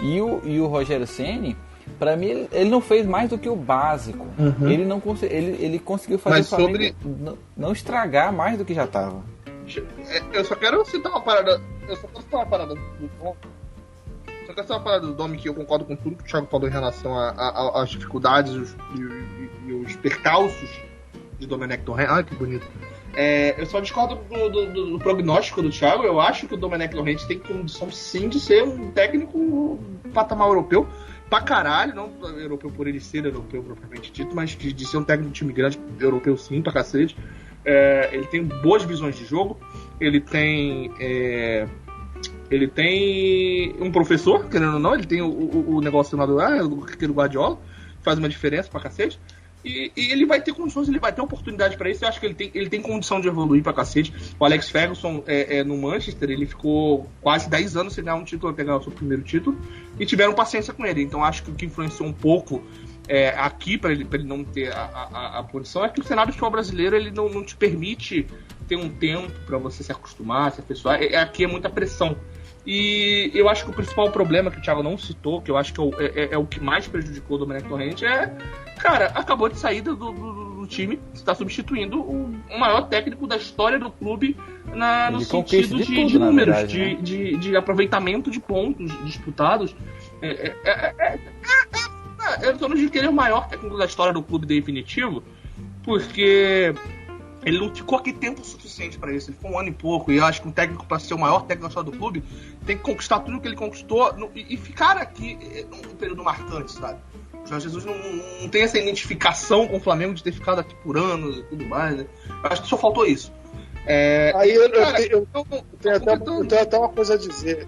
Speaker 2: E o Rogério Ceni, pra mim, ele não fez mais do que o básico. Uhum. Ele conseguiu fazer o Flamengo não estragar mais do que já estava.
Speaker 4: Eu só quero citar uma parada. do Domi, que eu concordo com tudo que o Thiago falou em relação às dificuldades e os percalços de Domenech Torrent. Ah, que bonito. Eu só discordo do prognóstico do Thiago. Eu acho que o Domenech Torrent tem condição sim de ser um técnico patamar europeu. Pra caralho, não europeu por ele ser europeu propriamente dito, mas de ser um técnico de time grande, europeu sim, pra cacete. Ele tem boas visões de jogo, ele tem um professor, querendo ou não, ele tem o negócio chamado aquele Guardiola, faz uma diferença pra cacete. E ele vai ter condições, ele vai ter oportunidade para isso. Eu acho que ele tem condição de evoluir pra cacete. O Alex Ferguson no Manchester, ele ficou quase 10 anos sem ganhar um título até ganhar o seu primeiro título. E tiveram paciência com ele. Então acho que o que influenciou um pouco aqui, para ele não ter a posição, é que o cenário do futebol brasileiro ele não te permite ter um tempo para você se acostumar, se afeiçoar. Aqui é muita pressão. E eu acho que o principal problema que o Thiago não citou, que eu acho que é o que mais prejudicou o Domenech Torrent, cara, acabou de sair do time, está substituindo o maior técnico da história do clube no sentido de números, verdade, de aproveitamento de pontos disputados. Eu não digo que ele é o maior técnico da história do clube definitivo, porque ele não ficou aqui tempo suficiente para isso. Ele ficou 1 ano e pouco. E eu acho que um técnico, para ser o maior técnico da história do clube, tem que conquistar tudo que ele conquistou e ficar aqui num período marcante, sabe? O Jorge Jesus não tem essa identificação com o Flamengo de ter ficado aqui por anos e tudo mais, né? Eu acho que só faltou isso.
Speaker 3: Eu tenho até uma coisa a dizer.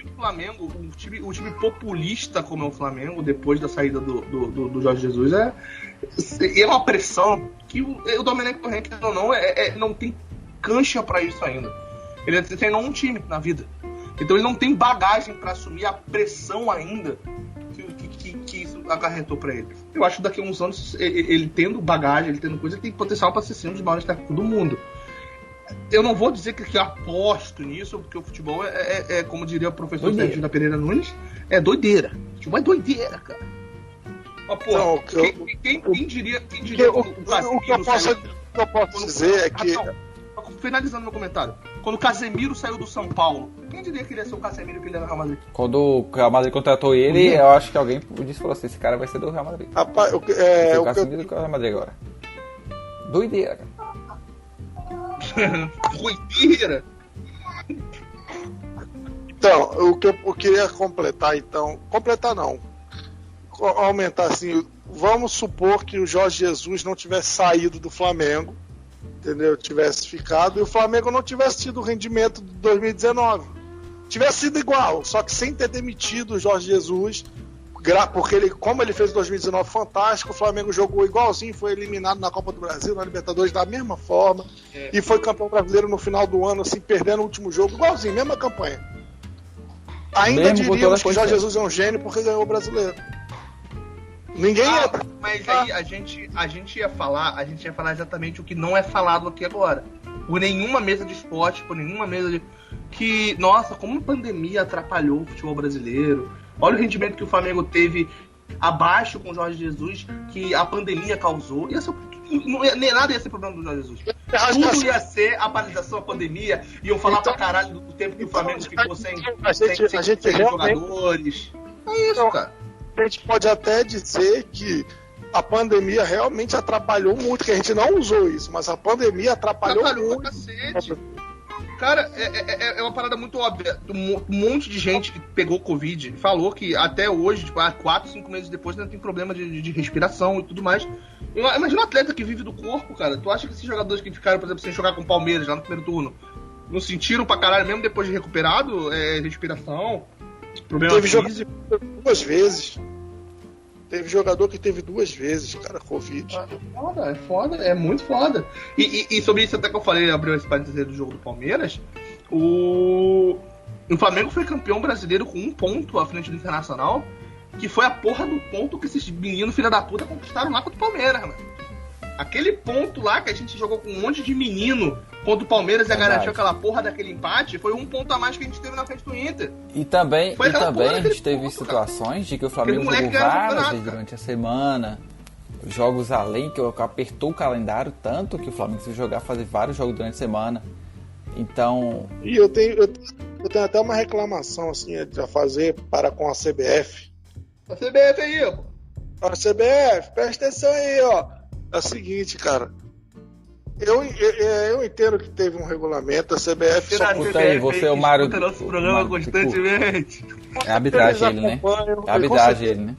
Speaker 4: O Flamengo, um time populista como é o Flamengo, depois da saída do Jorge Jesus, é uma pressão que o Domenech Torrent não tem cancha pra isso ainda. Ele treinou um time na vida, então ele não tem bagagem pra assumir a pressão ainda que isso acarretou pra ele. Eu acho que daqui a uns anos, ele tendo bagagem, ele tendo coisa, ele tem potencial pra ser um dos maiores técnicos do mundo. Eu não vou dizer que eu aposto nisso, porque o futebol como diria o professor Sérgio da Pereira Nunes, é doideira. O futebol é doideira, cara. Mas, pô, quem diria
Speaker 3: o que eu posso dizer é que...
Speaker 4: Finalizando meu comentário, quando o Casemiro saiu do São Paulo, quem diria que ele ia ser o Casemiro que ele era do Real Madrid?
Speaker 2: Quando o Real Madrid contratou ele, eu acho que alguém falou assim, esse cara vai ser do Real Madrid.
Speaker 3: Rapaz,
Speaker 2: o Casemiro do Real Madrid agora. Doideira, cara.
Speaker 4: Doideira?
Speaker 3: Então, o que eu queria completar, aumentar assim, vamos supor que o Jorge Jesus não tivesse saído do Flamengo, entendeu? Tivesse ficado e o Flamengo não tivesse tido o rendimento de 2019. Tivesse sido igual, só que sem ter demitido o Jorge Jesus, porque como ele fez em 2019 fantástico, o Flamengo jogou igualzinho, foi eliminado na Copa do Brasil, na Libertadores da mesma forma, e foi campeão brasileiro no final do ano, assim, perdendo o último jogo, igualzinho, mesma campanha. Ainda diríamos que o Jorge Jesus é um gênio porque ganhou o brasileiro. Ninguém
Speaker 4: mas aí a gente ia falar exatamente o que não é falado aqui agora. Por nenhuma mesa de esporte, por nenhuma mesa de... Que, nossa, como a pandemia atrapalhou o futebol brasileiro. Olha o rendimento que o Flamengo teve abaixo com o Jorge Jesus, que a pandemia causou. Nem nada ia ser problema do Jorge Jesus. Tudo ia ser a paralisação da pandemia. Iam falar pra caralho do tempo que o Flamengo ficou sem jogadores. É isso, cara.
Speaker 3: A gente pode até dizer que a pandemia realmente atrapalhou muito, que a gente não usou isso, mas a pandemia atrapalhou muito.
Speaker 4: Cacete. Cara, é uma parada muito óbvia. Um monte de gente que pegou Covid falou que até hoje, tipo, 4, 5 meses depois, ainda tem problema de respiração e tudo mais. Imagina um atleta que vive do corpo, cara. Tu acha que esses jogadores que ficaram, por exemplo, sem jogar com o Palmeiras lá no primeiro turno, não sentiram pra caralho mesmo depois de recuperado? Respiração, problema físico?
Speaker 3: 2 vezes. Teve jogador que teve 2 vezes, cara, Covid.
Speaker 4: É foda, é muito foda. E sobre isso até que eu falei, abriu esse parênteses do jogo do Palmeiras, o Flamengo foi campeão brasileiro com 1 ponto à frente do Internacional, que foi a porra do ponto que esses meninos filha da puta conquistaram lá contra o Palmeiras, mano. Aquele ponto lá que a gente jogou com um monte de menino contra o Palmeiras e garantiu aquela porra daquele empate, foi 1 ponto a mais que a gente teve na frente do Inter.
Speaker 2: E também a gente teve situações de que o Flamengo jogou várias vezes durante a semana, jogos além, que apertou o calendário tanto que o Flamengo se jogar, fazer vários jogos durante a semana. Então...
Speaker 3: E eu tenho até uma reclamação assim a fazer para com a CBF.
Speaker 4: A CBF aí, ó.
Speaker 3: A CBF, presta atenção aí, ó. É o seguinte, cara. Eu entendo que teve um regulamento, a CBF só...
Speaker 2: Escuta aí, você é o Mário...
Speaker 4: Escuta nosso programa constantemente.
Speaker 2: É a arbitragem ele, né? É a arbitragem ele, né?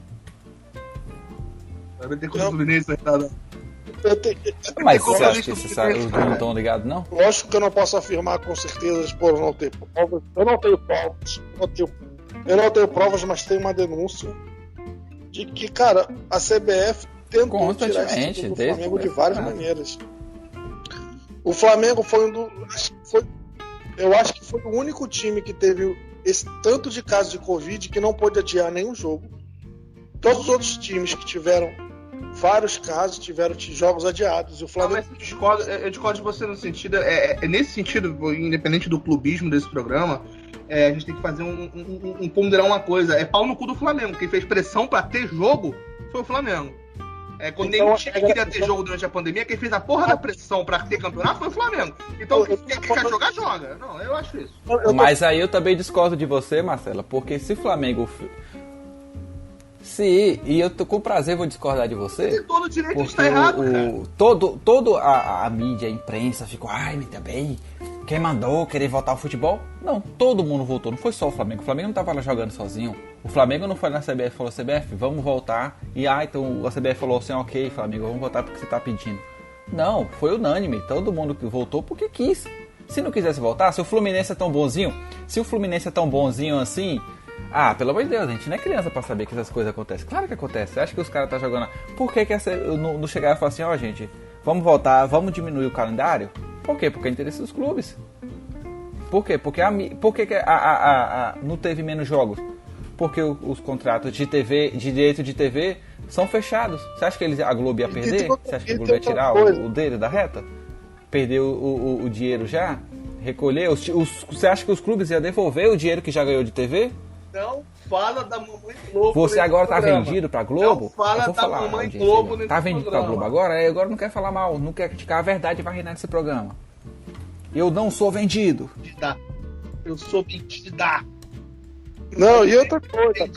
Speaker 4: Vai ter coisa Fluminense acertada.
Speaker 2: Mas você acha que os não estão ligados, não?
Speaker 3: Lógico que eu não posso afirmar com certeza por não ter provas. Eu não tenho provas. Eu não tenho provas, mas tem uma denúncia de que, cara, a CBF tentou tirar esse título do Flamengo de várias maneiras. O Flamengo eu acho que foi o único time que teve esse tanto de casos de Covid que não pôde adiar nenhum jogo. Todos os outros times que tiveram vários casos tiveram jogos adiados. E o Flamengo...
Speaker 4: eu discordo de você no sentido... nesse sentido, independente do clubismo desse programa, a gente tem que fazer ponderar uma coisa. É pau no cu do Flamengo. Quem fez pressão pra ter jogo foi o Flamengo. Quando nenhum time queria ter jogo durante a pandemia, quem fez a porra da pressão pra ter campeonato foi o Flamengo. Então, quem quer jogar, joga. Não, eu acho isso.
Speaker 2: Mas aí eu também discordo de você, Marcela, porque se o Flamengo... Sim, e eu com prazer vou discordar de você.
Speaker 4: Tem todo o direito de estar errado, cara.
Speaker 2: Todo a mídia, a imprensa ficou, ainda bem, quem mandou querer voltar ao futebol? Não, todo mundo voltou, não foi só o Flamengo. O Flamengo não estava lá jogando sozinho. O Flamengo não foi na CBF e falou, CBF, vamos voltar. E então a CBF falou assim, ok, Flamengo, vamos voltar porque você está pedindo. Não, foi unânime, todo mundo que voltou porque quis. Se não quisesse voltar, se o Fluminense é tão bonzinho, assim... pelo amor de Deus, a gente não é criança pra saber que essas coisas acontecem. Claro que acontece. Você acha que os caras estão jogando... Por que não chegar e falar assim, gente, vamos voltar, vamos diminuir o calendário? Por quê? Porque é interesse dos clubes. Por quê? Porque não teve menos jogos? Porque os contratos de TV, de direito de TV, são fechados. Você acha que a Globo ia perder? Você acha que a Globo ia tirar o dele da reta? Perdeu o dinheiro já? Recolher? Você acha que os clubes iam devolver o dinheiro que já ganhou de TV?
Speaker 4: Não fala da Mamãe Globo.
Speaker 2: Você agora tá vendido pra Globo?
Speaker 4: Não fala da Mamãe Globo nesse
Speaker 2: Tá vendido pra Globo agora? Agora não quer falar mal, não quer criticar a verdade e vai reinar nesse programa. Eu não sou vendido.
Speaker 4: Eu sou vendida.
Speaker 3: Não, e outra coisa.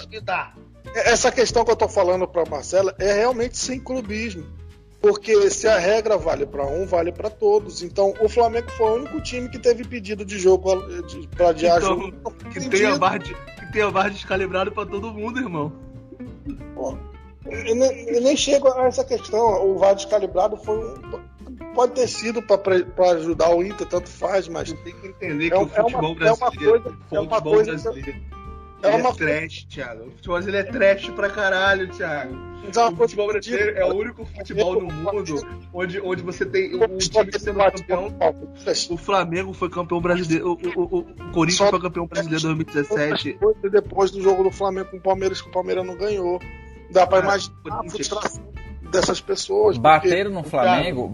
Speaker 3: Essa questão que eu tô falando pra Marcela é realmente sem clubismo. Porque se a regra vale para um, vale para todos. Então, o Flamengo foi o único time que teve pedido de jogo para adiar jogo.
Speaker 4: Que tem a VAR descalibrado para todo mundo, irmão.
Speaker 3: Pô, eu nem chego a essa questão. O VAR descalibrado pode ter sido para ajudar o Inter, tanto faz, mas
Speaker 4: tem que entender que o futebol brasileiro é uma trash, Thiago. O futebol brasileiro é trash pra caralho, Thiago. O futebol brasileiro é o único futebol no mundo onde você tem um time sendo campeão. O Flamengo foi campeão brasileiro. O Corinthians foi campeão brasileiro em 2017.
Speaker 3: Depois do jogo do Flamengo com o Palmeiras, que o Palmeiras não ganhou. Dá pra imaginar a frustração dessas pessoas.
Speaker 2: Bateram no Flamengo.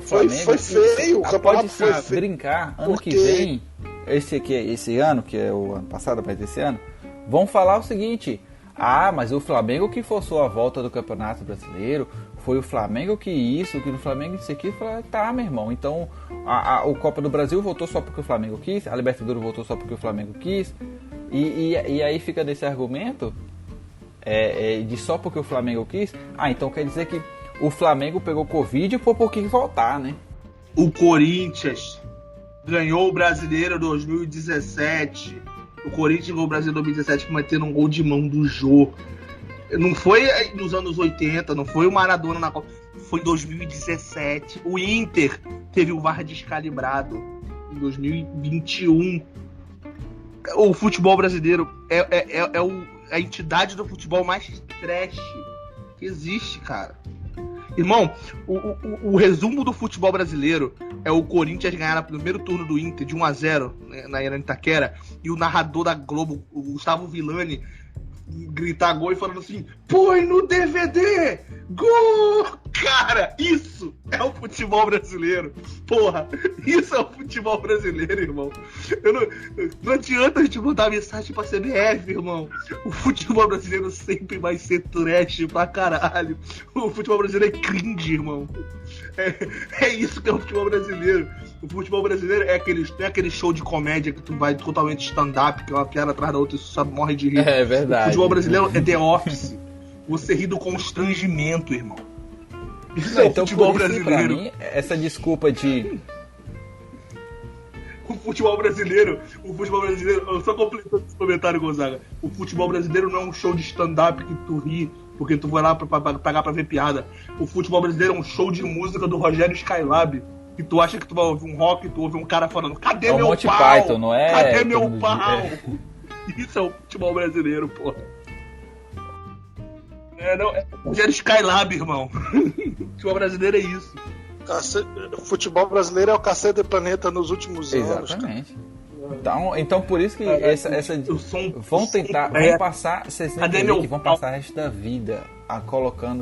Speaker 3: Foi feio. O campeonato foi feio.
Speaker 2: Brincar. Ano que vem, esse ano, que é o ano passado, mas esse ano, vão falar o seguinte: mas o Flamengo que forçou a volta do Campeonato Brasileiro, foi o Flamengo que isso, que no Flamengo isso aqui. Fala, tá, meu irmão, então o Copa do Brasil voltou só porque o Flamengo quis, a Libertadores voltou só porque o Flamengo quis, e aí fica desse argumento de só porque o Flamengo quis. Então quer dizer que o Flamengo pegou Covid e foi porque voltar, né?
Speaker 4: O Corinthians ganhou o Brasileiro 2017. O Corinthians ganhou o Brasileiro 2017 metendo um gol de mão do Jô. Não foi nos anos 80, não foi o Maradona na Copa. Foi em 2017. O Inter teve o VAR descalibrado em 2021. O futebol brasileiro é a entidade do futebol mais trash que existe, cara. Irmão, o resumo do futebol brasileiro é o Corinthians ganhar no primeiro turno do Inter de 1-0 na Arena Itaquera e o narrador da Globo, o Gustavo Villani, gritar gol e falando assim: põe no DVD! Gol! Cara, isso é o futebol brasileiro. Porra, isso é o futebol brasileiro, irmão. Não adianta a gente mandar mensagem pra CBF, irmão. O futebol brasileiro sempre vai ser trash pra caralho. O futebol brasileiro é cringe, irmão. É isso que é o futebol brasileiro. O futebol brasileiro é aquele show de comédia que tu vai totalmente stand-up, que é uma piada atrás da outra e só morre de rir.
Speaker 2: É verdade.
Speaker 4: O futebol brasileiro é The Office. Você ri do constrangimento, irmão. Isso é o futebol brasileiro. Pra mim,
Speaker 2: essa desculpa de...
Speaker 4: O futebol brasileiro, eu só completando esse comentário, Gonzaga. O futebol brasileiro não é um show de stand-up que tu ri porque tu vai lá pra pagar pra ver piada. O futebol brasileiro é um show de música do Rogério Skylab. Que tu acha que tu vai ouvir um rock, tu ouve um cara falando: cadê meu
Speaker 2: Monty
Speaker 4: pau?
Speaker 2: Python, não é?
Speaker 4: Cadê meu pau? Isso é o futebol brasileiro, porra. Era Skylab, irmão. Futebol brasileiro é isso.
Speaker 3: Futebol brasileiro é o cacete do planeta nos últimos anos.
Speaker 2: Exatamente. Então por isso que vão passar, vocês entendem que vão passar o resto da vida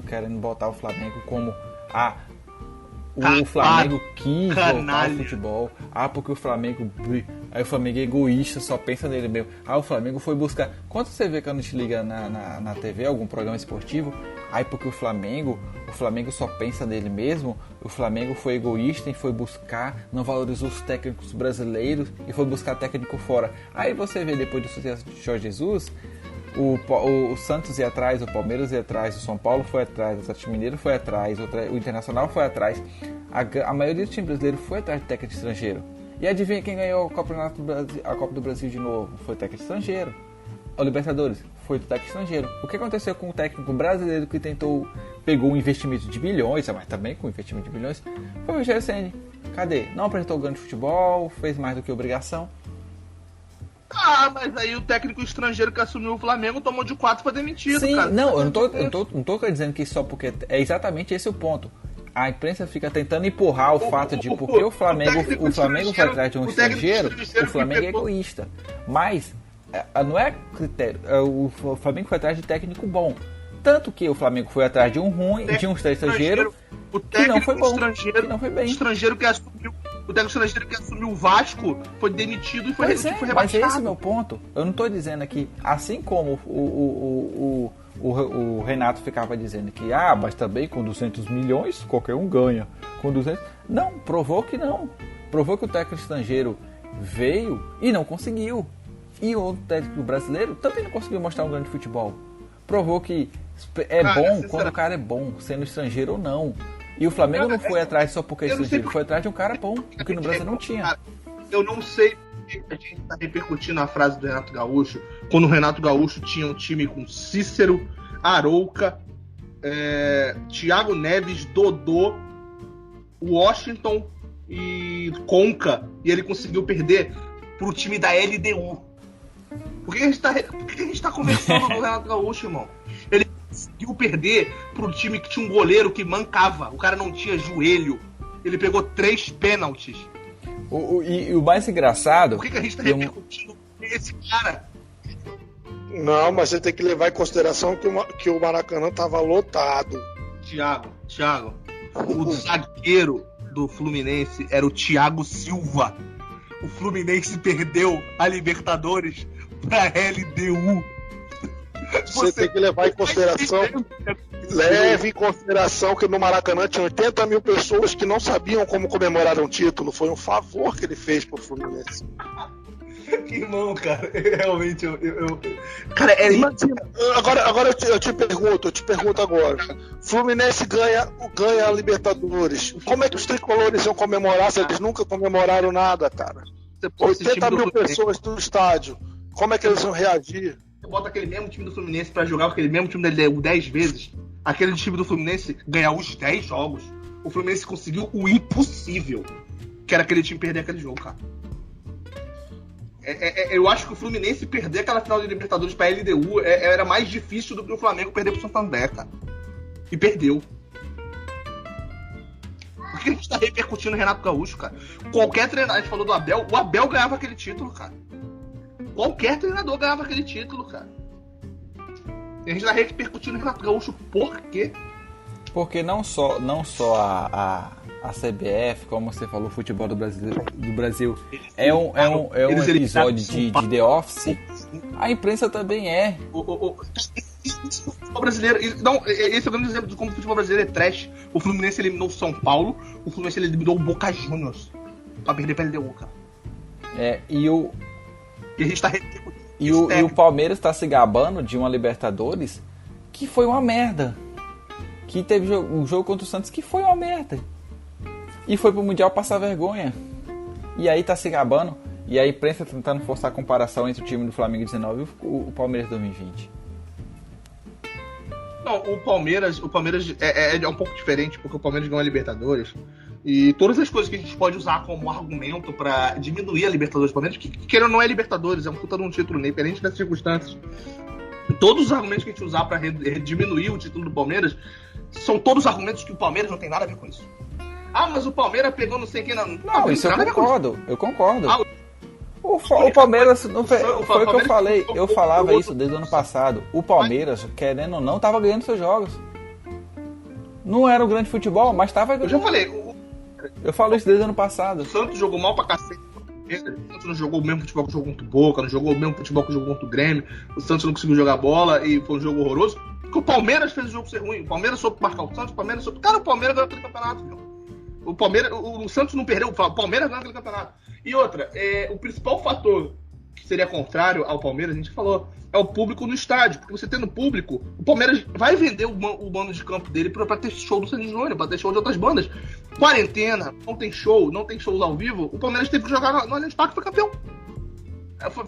Speaker 2: querendo botar o Flamengo como o Flamengo quis voltar ao futebol. Porque o Flamengo é egoísta, só pensa nele mesmo. O Flamengo foi buscar. Quando você vê que a gente liga na TV, algum programa esportivo, porque o Flamengo só pensa nele mesmo, o Flamengo foi egoísta e foi buscar, não valorizou os técnicos brasileiros e foi buscar técnico fora. Aí você vê, depois do sucesso de Jorge Jesus, o Santos ia atrás, o Palmeiras ia atrás, o São Paulo foi atrás, o Atlético Mineiro foi atrás, o Internacional foi atrás. A maioria do time brasileiro foi atrás de técnico estrangeiro. E adivinha quem ganhou a Copa do Brasil de novo? Foi o técnico estrangeiro. O Libertadores foi do técnico estrangeiro. O que aconteceu com o técnico brasileiro que pegou um investimento de bilhões, mas também com investimento de bilhões, foi o Rogério Ceni. Cadê? Não apresentou o grande futebol, fez mais do que obrigação.
Speaker 4: Mas aí o técnico estrangeiro que assumiu o Flamengo tomou de 4 para demitido,
Speaker 2: Sim,
Speaker 4: cara.
Speaker 2: Não, eu não tô dizendo que só porque... É exatamente esse o ponto. A imprensa fica tentando empurrar o fato de porque o Flamengo foi atrás de um estrangeiro, o Flamengo é egoísta. Mas não é critério. O Flamengo foi atrás de técnico bom. Tanto que o Flamengo foi atrás de um ruim, de um estrangeiro que não foi bom, que não foi bem.
Speaker 4: O técnico estrangeiro que assumiu o Vasco foi demitido e foi rebaixado.
Speaker 2: Mas esse é o meu ponto. Eu não estou dizendo aqui, assim como o Renato ficava dizendo que mas também com 200 milhões qualquer um ganha. Com 200... Não, provou que não. Provou que o técnico estrangeiro veio e não conseguiu. E o técnico brasileiro também não conseguiu mostrar um grande futebol. Provou que bom quando o cara é bom, sendo estrangeiro ou não. E o Flamengo não foi atrás só porque é estrangeiro, foi atrás de um cara bom, o que no Brasil não tinha.
Speaker 4: Eu não sei porque a gente está repercutindo a frase do Renato Gaúcho, quando o Renato Gaúcho tinha um time com Cícero, Arouca, Thiago Neves, Dodô, Washington e Conca, e ele conseguiu perder pro time da LDU. Por que a gente tá conversando do Renato Gaúcho, irmão? Ele conseguiu perder pro time que tinha um goleiro que mancava. O cara não tinha joelho. Ele pegou 3 pênaltis.
Speaker 2: E o mais engraçado...
Speaker 4: Por que a gente tá repercutindo esse cara?
Speaker 3: Não, mas você tem que levar em consideração que o Maracanã tava lotado.
Speaker 4: Thiago, o zagueiro do Fluminense era o Thiago Silva. O Fluminense perdeu a Libertadores pra LDU.
Speaker 3: Você tem que levar em consideração. Leve em consideração que no Maracanã tinha 80 mil pessoas que não sabiam como comemorar um título. Foi um favor que ele fez pro Fluminense.
Speaker 4: Irmão, cara, realmente eu... Cara,
Speaker 3: Agora eu te pergunto agora. Fluminense ganha a Libertadores. Como é que os tricolores iam comemorar se eles nunca comemoraram nada, cara? 80 mil pessoas no estádio. Como é que eles iam reagir?
Speaker 4: Você bota aquele mesmo time do Fluminense pra jogar com aquele mesmo time da LDU 10 vezes. Aquele time do Fluminense ganhar os 10 jogos. O Fluminense conseguiu o impossível, que era aquele time perder aquele jogo, cara. Eu acho que o Fluminense perder aquela final de Libertadores pra LDU era mais difícil do que o Flamengo perder pro Santander, cara. E perdeu. Por que a gente tá repercutindo o Renato Gaúcho, cara? Qualquer treinador, a gente falou do Abel, o Abel ganhava aquele título, cara. Qualquer treinador ganhava aquele título, cara. E a gente tá repercutindo o Renato Gaúcho por quê?
Speaker 2: Porque não só a CBF, como você falou, o futebol do Brasil é um episódio de The Office. A imprensa também é.
Speaker 4: O futebol brasileiro... Não, esse é o grande exemplo de como o futebol brasileiro é trash. O Fluminense eliminou o São Paulo, o Fluminense eliminou o Boca Juniors pra perder pra LDU, cara.
Speaker 2: E
Speaker 4: a gente tá
Speaker 2: e o Palmeiras tá se gabando de uma Libertadores que foi uma merda. Que teve um jogo contra o Santos que foi uma merda. E foi pro Mundial passar vergonha. E aí tá se gabando. E a imprensa tentando forçar a comparação entre o time do Flamengo 19 e o Palmeiras 2020.
Speaker 4: Não, o Palmeiras é um pouco diferente, porque o Palmeiras ganhou a Libertadores. E todas as coisas que a gente pode usar como argumento pra diminuir a Libertadores do Palmeiras, que querendo não é Libertadores, é um puta de um título, independente das circunstâncias. Todos os argumentos que a gente usar pra diminuir o título do Palmeiras são todos argumentos que o Palmeiras não tem nada a ver com isso. Ah, mas o Palmeiras pegou não sei quem...
Speaker 2: Não, isso eu concordo. O Palmeiras, foi o que eu falei, eu falava isso desde o ano passado. O Palmeiras, querendo ou não, tava ganhando seus jogos. Não era um grande futebol, mas tava ganhando.
Speaker 4: Eu já falei.
Speaker 2: Eu falo isso desde o ano passado.
Speaker 4: O Santos jogou mal pra cacete. O Santos não jogou o mesmo futebol que jogou contra o Boca, não jogou o mesmo futebol que jogou contra o Grêmio. O Santos não conseguiu jogar bola e foi um jogo horroroso. Porque o Palmeiras fez o jogo ser ruim. O Palmeiras soube marcar o Santos, o Palmeiras soube... Cara, o Palmeiras ganhou aquele campeonato, meu. O Santos não perdeu, o Palmeiras ganhou aquele campeonato. E outra, o principal fator que seria contrário ao Palmeiras, a gente falou, é o público no estádio. Porque você tendo público, o Palmeiras vai vender o mano de campo dele pra ter show do Sandy Júnior, pra ter show de outras bandas. Quarentena, não tem shows ao vivo, o Palmeiras teve que jogar no Allianz Parque e foi campeão.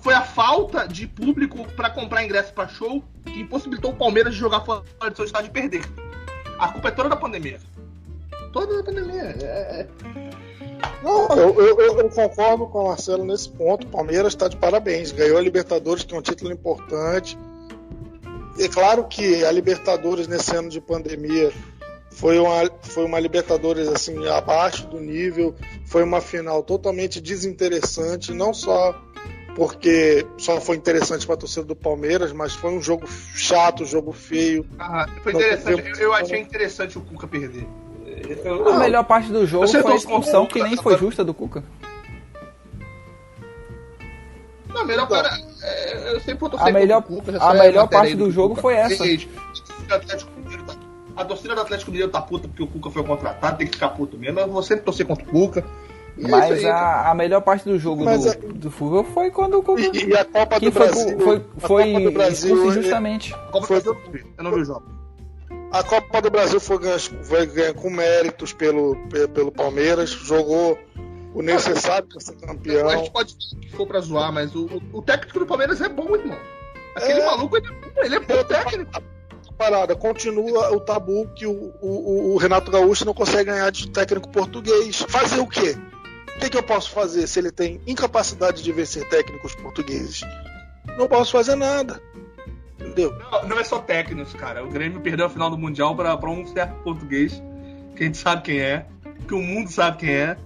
Speaker 4: Foi a falta de público pra comprar ingresso pra show que impossibilitou o Palmeiras de jogar fora do seu estádio e perder. A culpa é toda da pandemia. Toda da pandemia.
Speaker 3: Não, eu concordo com o Marcelo nesse ponto. O Palmeiras está de parabéns. Ganhou a Libertadores, que é um título importante. É claro que a Libertadores nesse ano de pandemia foi uma Libertadores assim, abaixo do nível. Foi uma final totalmente desinteressante. Não só porque só foi interessante para a torcida do Palmeiras, mas foi um jogo chato, um jogo feio.
Speaker 4: Foi interessante. Eu achei interessante o Cuca perder.
Speaker 2: A melhor parte do jogo foi a expulsão que nem foi justa do Cuca.
Speaker 4: Não, a melhor parte... eu sempre
Speaker 2: a melhor parte do jogo foi essa.
Speaker 4: A torcida do Atlético Mineiro tá puta porque o Cuca foi contratado, tem que ficar puto mesmo. Eu vou sempre torcer contra o Cuca.
Speaker 2: Mas a melhor parte do jogo do futebol foi quando o Cuca...
Speaker 3: E a Copa do Brasil...
Speaker 2: Foi expulso injustamente.
Speaker 4: Eu não vi o jogo.
Speaker 3: A Copa do Brasil foi ganhar com méritos pelo Palmeiras, jogou o necessário para ser campeão.
Speaker 4: A gente pode dizer que for pra zoar, mas o técnico do Palmeiras é bom, irmão. Aquele maluco, ele é bom técnico.
Speaker 3: Parada, continua o tabu que o Renato Gaúcho não consegue ganhar de técnico português. Fazer o quê? O que eu posso fazer se ele tem incapacidade de vencer técnicos portugueses? Não posso fazer nada. Entendeu?
Speaker 4: Não é só técnicos, cara. O Grêmio perdeu a final do Mundial pra um certo português, que a gente sabe quem é, que o mundo sabe quem é,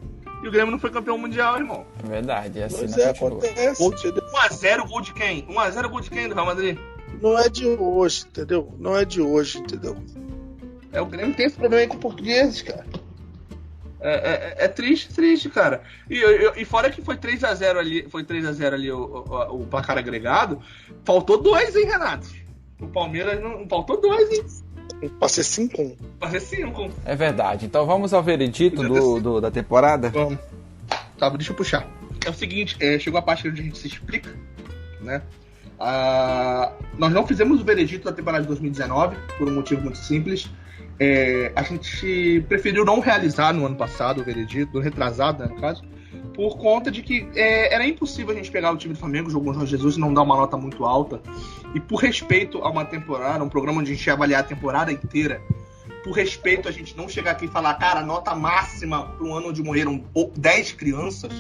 Speaker 4: e o Grêmio não foi campeão mundial, irmão.
Speaker 2: É verdade, assim
Speaker 3: não acontece.
Speaker 4: 1x0 gol de quem? 1x0 gol de quem do Real Madrid?
Speaker 3: Não é de hoje, entendeu? Não é de hoje, entendeu?
Speaker 4: O Grêmio tem esse problema aí com portugueses, cara. É triste, cara. E fora que foi 3x0 ali, o placar agregado, faltou 2, hein, Renato? O Palmeiras não faltou 2, hein?
Speaker 3: Pra ser 5-1.
Speaker 4: Pra ser 5.
Speaker 2: É verdade. Então vamos ao veredito da temporada?
Speaker 4: Vamos. Tá, deixa eu puxar. É o seguinte, chegou a parte onde a gente se explica, né? Nós não fizemos o veredito da temporada de 2019, por um motivo muito simples. A gente preferiu não realizar no ano passado o veredito, no retrasado, né, no caso, por conta de que era impossível a gente pegar o time do Flamengo, o jogo com o Jorge Jesus, e não dar uma nota muito alta. E por respeito a uma temporada, um programa onde a gente ia avaliar a temporada inteira, por respeito a gente não chegar aqui e falar, cara, nota máxima para um ano onde morreram 10 crianças,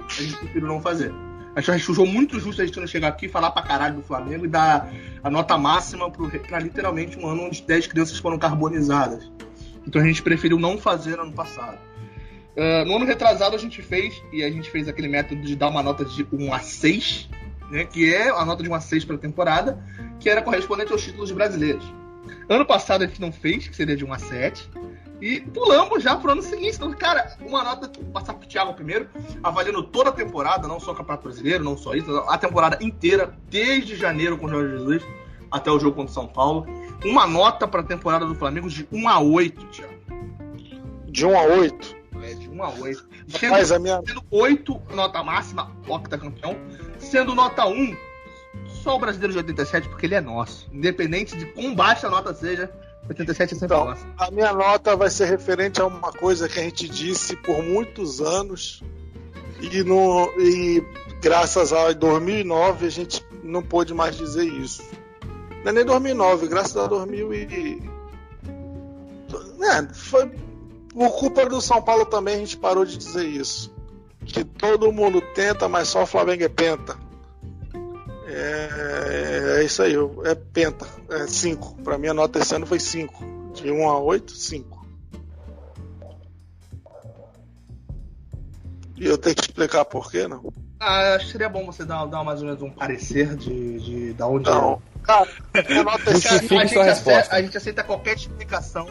Speaker 4: a gente preferiu não fazer. A gente achou muito justo a gente não chegar aqui e falar pra caralho do Flamengo e dar a nota máxima pra literalmente um ano onde 10 crianças foram carbonizadas. Então a gente preferiu não fazer no ano passado. No ano retrasado a gente fez aquele método de dar uma nota de 1 a 6, né, que é a nota de 1 a 6 para a temporada, que era correspondente aos títulos brasileiros. Ano passado a gente não fez, que seria de 1 a 7. E pulamos já pro ano seguinte. Então, cara, uma nota, vou passar pro Thiago primeiro, avaliando toda a temporada, não só o Campeonato Brasileiro, não só isso, a temporada inteira, desde janeiro com o Jorge Jesus até o jogo contra o São Paulo. Uma nota pra temporada do Flamengo de 1 a 8, Thiago.
Speaker 3: De 1 a 8?
Speaker 4: De 1 a 8.
Speaker 3: Sendo
Speaker 4: 8, nota máxima, octacampeão. Sendo nota 1, só o brasileiro de 87, porque ele é nosso. Independente de quão baixa a nota seja, 87 é sempre nossa.
Speaker 3: A minha nota vai ser referente a uma coisa que a gente disse por muitos anos e graças a 2009 a gente não pôde mais dizer isso. Não é nem 2009, graças a 2000 foi por culpa do São Paulo também a gente parou de dizer isso. Que todo mundo tenta, mas só o Flamengo é penta. É isso aí, é penta, é 5. Pra mim a nota esse ano foi 5. De 1 a 8, 5. E eu tenho que explicar por quê, não?
Speaker 4: Acho que seria bom você dar mais ou menos um parecer de da onde...
Speaker 3: Não, cara, a nota é 5.
Speaker 4: A gente aceita qualquer explicação.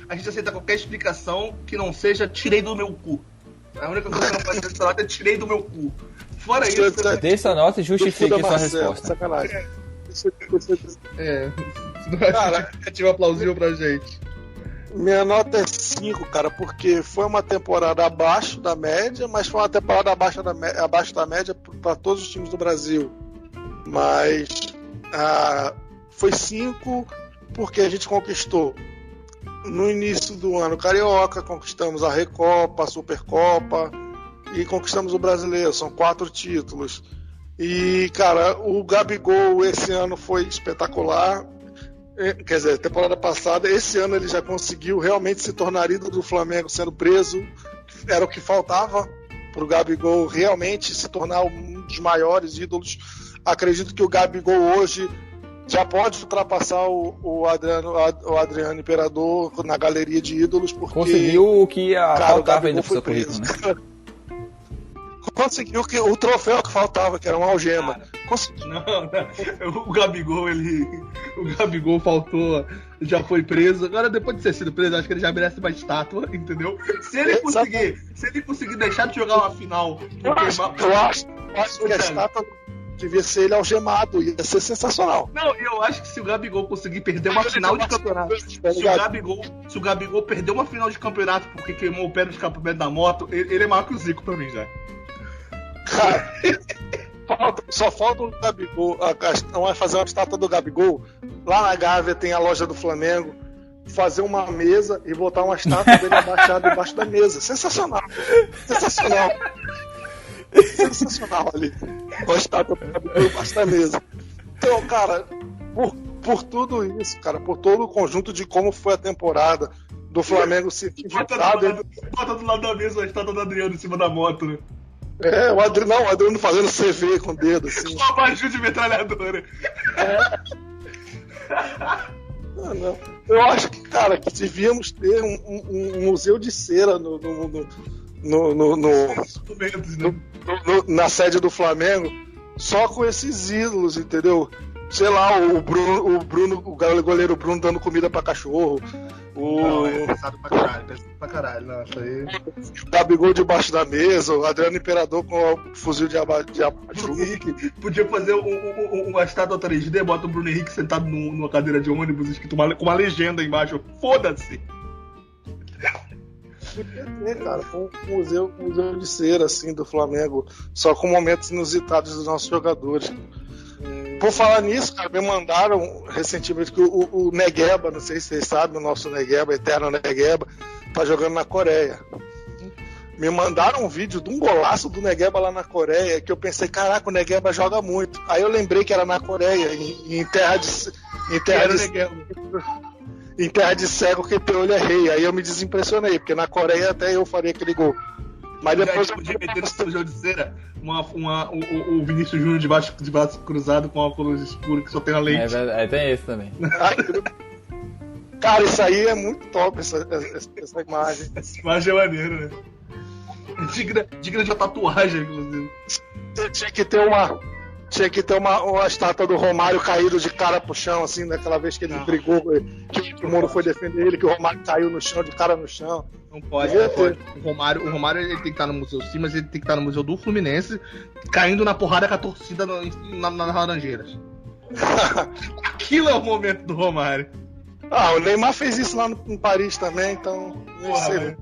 Speaker 4: A gente aceita qualquer explicação que não seja tirei do meu cu. A única coisa que não pode ser nota é tirei do meu cu. Fora isso...
Speaker 2: Dê sua nota e justifique sua resposta.
Speaker 3: Sacanagem.
Speaker 4: Cara, justificativa plausível pra gente.
Speaker 3: Minha nota é 5, cara, porque foi uma temporada abaixo da média, mas foi uma temporada abaixo da média para todos os times do Brasil. Mas foi 5 porque a gente conquistou no início do ano Carioca, conquistamos a Recopa, a Supercopa e conquistamos o Brasileiro, são 4 títulos. E, cara, o Gabigol esse ano foi espetacular. Quer dizer, temporada passada, esse ano ele já conseguiu realmente se tornar ídolo do Flamengo sendo preso. Era o que faltava para o Gabigol realmente se tornar um dos maiores ídolos. Acredito que o Gabigol hoje já pode ultrapassar o Adriano Imperador na galeria de ídolos. Porque,
Speaker 2: conseguiu o que faltava ainda pro seu currículo, né?
Speaker 3: Conseguiu o troféu que faltava, que era uma algema.
Speaker 4: Não. O Gabigol faltou, já foi preso. Agora, depois de ter sido preso, acho que ele já merece uma estátua, entendeu? Se ele conseguir deixar de jogar uma final...
Speaker 3: Eu acho que a estátua devia ser ele algemado, ia ser sensacional.
Speaker 4: Não, eu acho que se o Gabigol conseguir perder uma final de campeonato... Se o Gabigol perder uma final de campeonato porque queimou o pé no escapamento da moto, ele é maior que o Zico pra mim já.
Speaker 3: Cara, só falta o Gabigol. Vai fazer uma estátua do Gabigol. Lá na Gávea tem a loja do Flamengo. Fazer uma mesa e botar uma estátua dele abaixada debaixo da mesa. Sensacional. Sensacional ali. Com a estátua do Gabigol debaixo da mesa. Então, cara, por tudo isso, cara, por todo o conjunto de como foi a temporada do Flamengo se
Speaker 4: bota do lado da mesa a estátua do Adriano em cima da moto, né?
Speaker 3: O Adriano fazendo CV com o dedo, assim.
Speaker 4: Com a baju de metralhadora.
Speaker 3: Não. Eu acho que, cara, que devíamos ter um museu de cera na sede do Flamengo, só com esses ídolos, entendeu? Sei lá, o goleiro Bruno dando comida pra cachorro.
Speaker 4: É pesado pra caralho. Não, isso aí...
Speaker 3: O Gabigol debaixo da mesa, o Adriano Imperador com o fuzil de abajur.
Speaker 4: Podia fazer uma estátua 3D, bota o Bruno Henrique sentado numa cadeira de ônibus escrito com uma legenda embaixo. Foda-se!
Speaker 3: Podia ter, cara, um museu de cera assim do Flamengo, só com momentos inusitados dos nossos jogadores. Por falar nisso, cara, me mandaram recentemente que o Negueba, não sei se vocês sabem, o nosso Negueba, eterno Negueba, tá jogando na Coreia. Me mandaram um vídeo de um golaço do Negueba lá na Coreia, que eu pensei, caraca, o Negueba joga muito. Aí eu lembrei que era na Coreia, em terra de cego, quem tem olho é rei. Aí eu me desimpressionei, porque na Coreia até eu faria aquele gol. Mas depois
Speaker 4: eu podia meter no seu jogo de cera o Vinícius Júnior de braço cruzado com óculos escuros que só tem a lente.
Speaker 2: Tem esse também.
Speaker 3: Cara, isso aí é muito top, essa imagem.
Speaker 4: Essa imagem é maneira, né? Digna de uma tatuagem, inclusive.
Speaker 3: Tinha que ter uma estátua do Romário caído de cara pro chão, assim, daquela vez que ele brigou, que o mundo foi defender ele, que o Romário caiu no chão, de cara no chão.
Speaker 4: Não pode. O Romário ele tem que estar no Museu sim, mas ele tem que estar no Museu do Fluminense, caindo na porrada com a torcida nas Laranjeiras. Aquilo é o momento do Romário.
Speaker 3: O Neymar fez isso lá em Paris também, então não sei.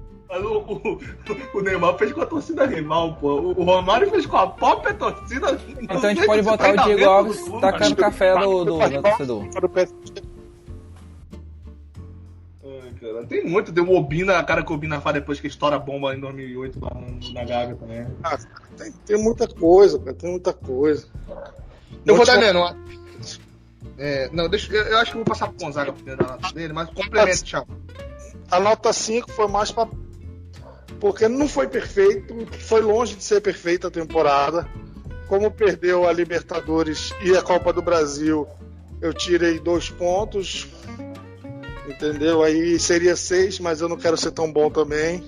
Speaker 4: O Neymar fez com a torcida rival, pô. O Romário fez com a própria torcida.
Speaker 2: Então a gente pode botar o Diego Alves tacando café do torcedor.
Speaker 4: Cara, tem muito. Tem a cara que o Obina faz depois que estoura a bomba em 2008 lá na Gávea também.
Speaker 3: Tem muita coisa, cara. Tem muita coisa.
Speaker 4: Eu vou dar menor. Eu acho que vou passar pro Gonzaga primeiro da nota dele, mas complemento, Thiago.
Speaker 3: A nota 5 foi mais pra... porque não foi perfeito, foi longe de ser perfeita a temporada. como perdeu a Libertadores e a Copa do Brasil, eu tirei 2 pontos, entendeu? Aí seria 6, mas eu não quero ser tão bom também,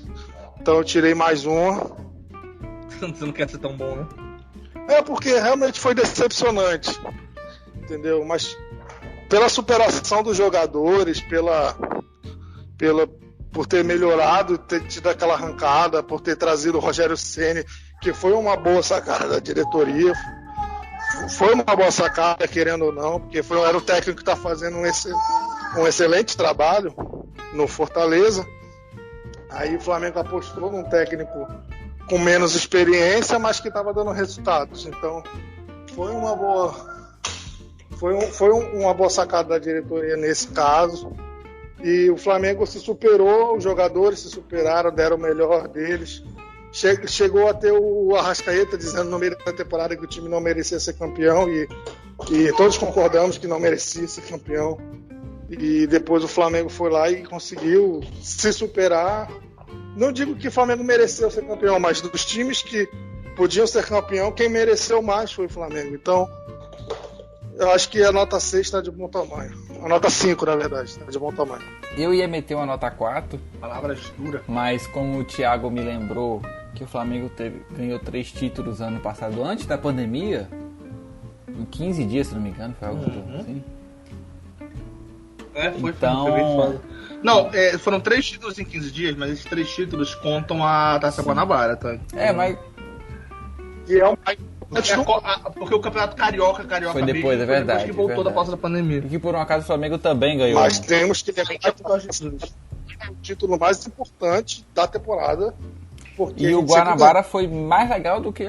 Speaker 3: então eu tirei mais 1.
Speaker 4: Você não quer ser tão bom, né?
Speaker 3: É porque realmente foi decepcionante, entendeu? Mas pela superação dos jogadores, por ter melhorado, ter tido aquela arrancada, por ter trazido o Rogério Ceni, que foi uma boa sacada da diretoria. Foi uma boa sacada, querendo ou não, porque era o técnico que está fazendo um excelente trabalho no Fortaleza. Aí o Flamengo apostou num técnico com menos experiência, mas que estava dando resultados. Então foi uma boa sacada da diretoria nesse caso. E o Flamengo se superou, os jogadores se superaram, deram o melhor deles. Chegou a ter o Arrascaeta dizendo no meio da temporada que o time não merecia ser campeão, e todos concordamos que não merecia ser campeão. E depois o Flamengo foi lá e conseguiu se superar. Não digo que o Flamengo mereceu ser campeão, mas dos times que podiam ser campeão, quem mereceu mais foi o Flamengo. Então, eu acho que a nota 6 está de bom tamanho. A nota 5, na verdade, está de bom tamanho.
Speaker 2: Eu ia meter uma nota 4.
Speaker 4: Palavras duras.
Speaker 2: Mas como o Thiago me lembrou que o Flamengo ganhou 3 títulos ano passado, antes da pandemia, em 15 dias, se não me engano, foi algo assim.
Speaker 4: Foi
Speaker 2: então...
Speaker 4: foi bem foda. Não, foram 3 títulos em 15 dias, mas esses 3 títulos contam a Taça Guanabara, tá?
Speaker 2: Mas...
Speaker 3: E é um...
Speaker 4: porque o Campeonato Carioca
Speaker 2: foi depois, é verdade.
Speaker 4: Depois que voltou da pausa da pandemia.
Speaker 2: E que por um acaso o Flamengo também ganhou.
Speaker 3: Mas temos que lembrar que o título mais importante da temporada.
Speaker 2: E o Guanabara foi mais legal do que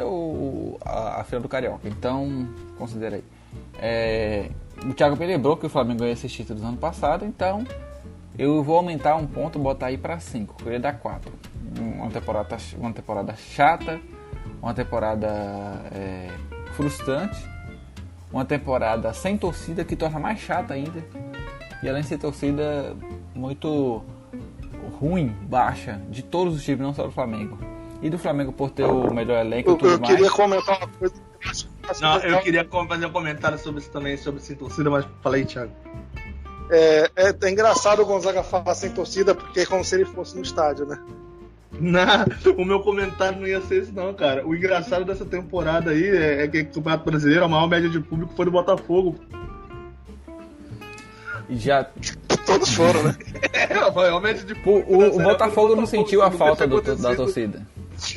Speaker 2: a final do Carioca. Então, considera aí. O Thiago me lembrou que o Flamengo ganhou esses títulos no ano passado, então eu vou aumentar um ponto e botar aí pra 5. Eu ia dar 4. Uma temporada chata, uma temporada frustrante, uma temporada sem torcida que torna mais chata ainda, e além de ser torcida muito ruim, baixa, de todos os times, não só do Flamengo. E do Flamengo por ter o melhor elenco e tudo mais.
Speaker 3: Eu queria comentar uma coisa.
Speaker 4: Não, eu queria fazer um comentário sobre isso também, sobre sem torcida, mas falei, Thiago.
Speaker 3: É engraçado o Gonzaga falar sem torcida, porque é como se ele fosse no estádio, né?
Speaker 4: Não, o meu comentário não ia ser isso não, cara. O engraçado dessa temporada aí é que o Campeonato Brasileiro, a maior média de público foi do Botafogo.
Speaker 2: E já...
Speaker 3: Todos foram, né?
Speaker 4: Foi a média de público.
Speaker 2: O Botafogo não sentiu a falta da torcida.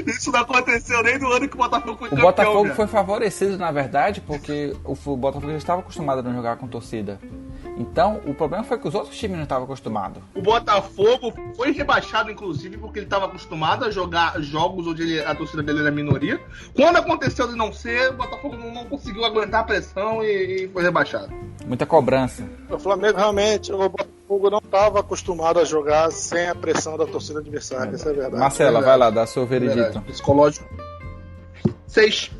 Speaker 4: Isso não aconteceu nem no ano que o Botafogo foi campeão.
Speaker 2: O Botafogo foi favorecido, na verdade, porque o Botafogo já estava acostumado a não jogar com torcida. Então, o problema foi que os outros times não estavam acostumados.
Speaker 4: O Botafogo foi rebaixado, inclusive, porque ele estava acostumado a jogar jogos onde a torcida dele era minoria. Quando aconteceu de não ser, o Botafogo não conseguiu aguentar a pressão e foi rebaixado.
Speaker 2: Muita cobrança.
Speaker 3: O Flamengo realmente, o Botafogo não estava acostumado a jogar sem a pressão da torcida adversária, isso é verdade.
Speaker 2: Marcela, vai lá, dá seu veredito.
Speaker 4: Psicológico. 6.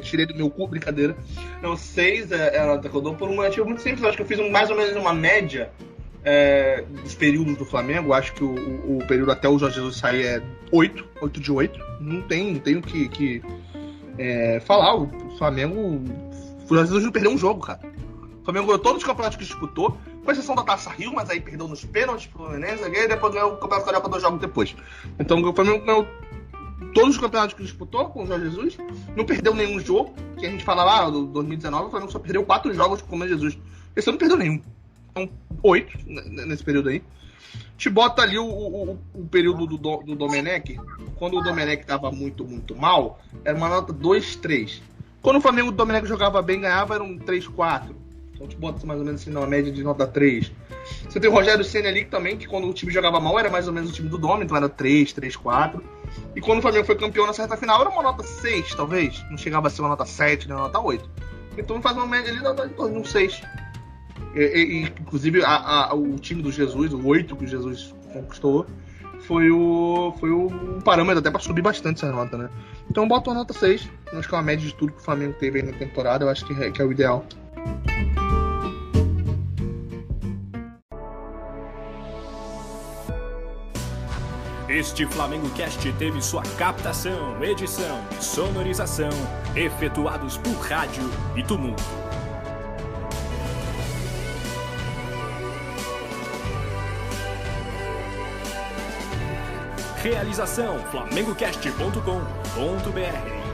Speaker 4: Tirei do meu cu, brincadeira. Não, 6 é a nota que eu dou por um motivo muito simples. Eu acho que eu fiz mais ou menos uma média dos períodos do Flamengo. Acho que o período até o Jorge Jesus sair é 8 de 8. Não tenho que falar. O Flamengo. O Jorge Jesus não perdeu um jogo, cara. O Flamengo ganhou todos os campeonatos que disputou, com exceção da Taça Rio, mas aí perdeu nos pênaltis pro Fluminense, e depois ganhou o Campeonato Carioca 2 jogos depois. Então o Flamengo ganhou todos os campeonatos que disputou com o Jorge Jesus, não perdeu nenhum jogo, que a gente fala do 2019, o Flamengo só perdeu 4 jogos com o Jorge Jesus. Esse ano não perdeu nenhum. Então, 8 nesse período aí. Te bota ali o período do Domenech, quando o Domenech tava muito, muito mal, era uma nota 2, 3. Quando o Flamengo do Domenech jogava bem, ganhava, era um 3, 4. Então te bota mais ou menos assim numa média de nota 3. Você tem o Rogério Ceni ali também, que quando o time jogava mal era mais ou menos o time do Dom, então era 3, 4. E quando o Flamengo foi campeão na certa final era uma nota 6, talvez. Não chegava a ser uma nota 7, nem uma nota 8. Então faz uma média ali de um 6. Inclusive o time do Jesus, o 8 que o Jesus conquistou, foi o parâmetro até para subir bastante essa nota, né? Então eu boto uma nota 6. Acho que é uma média de tudo que o Flamengo teve aí na temporada. Eu acho que é o ideal.
Speaker 7: Este Flamengo Cast teve sua captação, edição e sonorização efetuados por Rádio e Tumulto. Realização flamengocast.com.br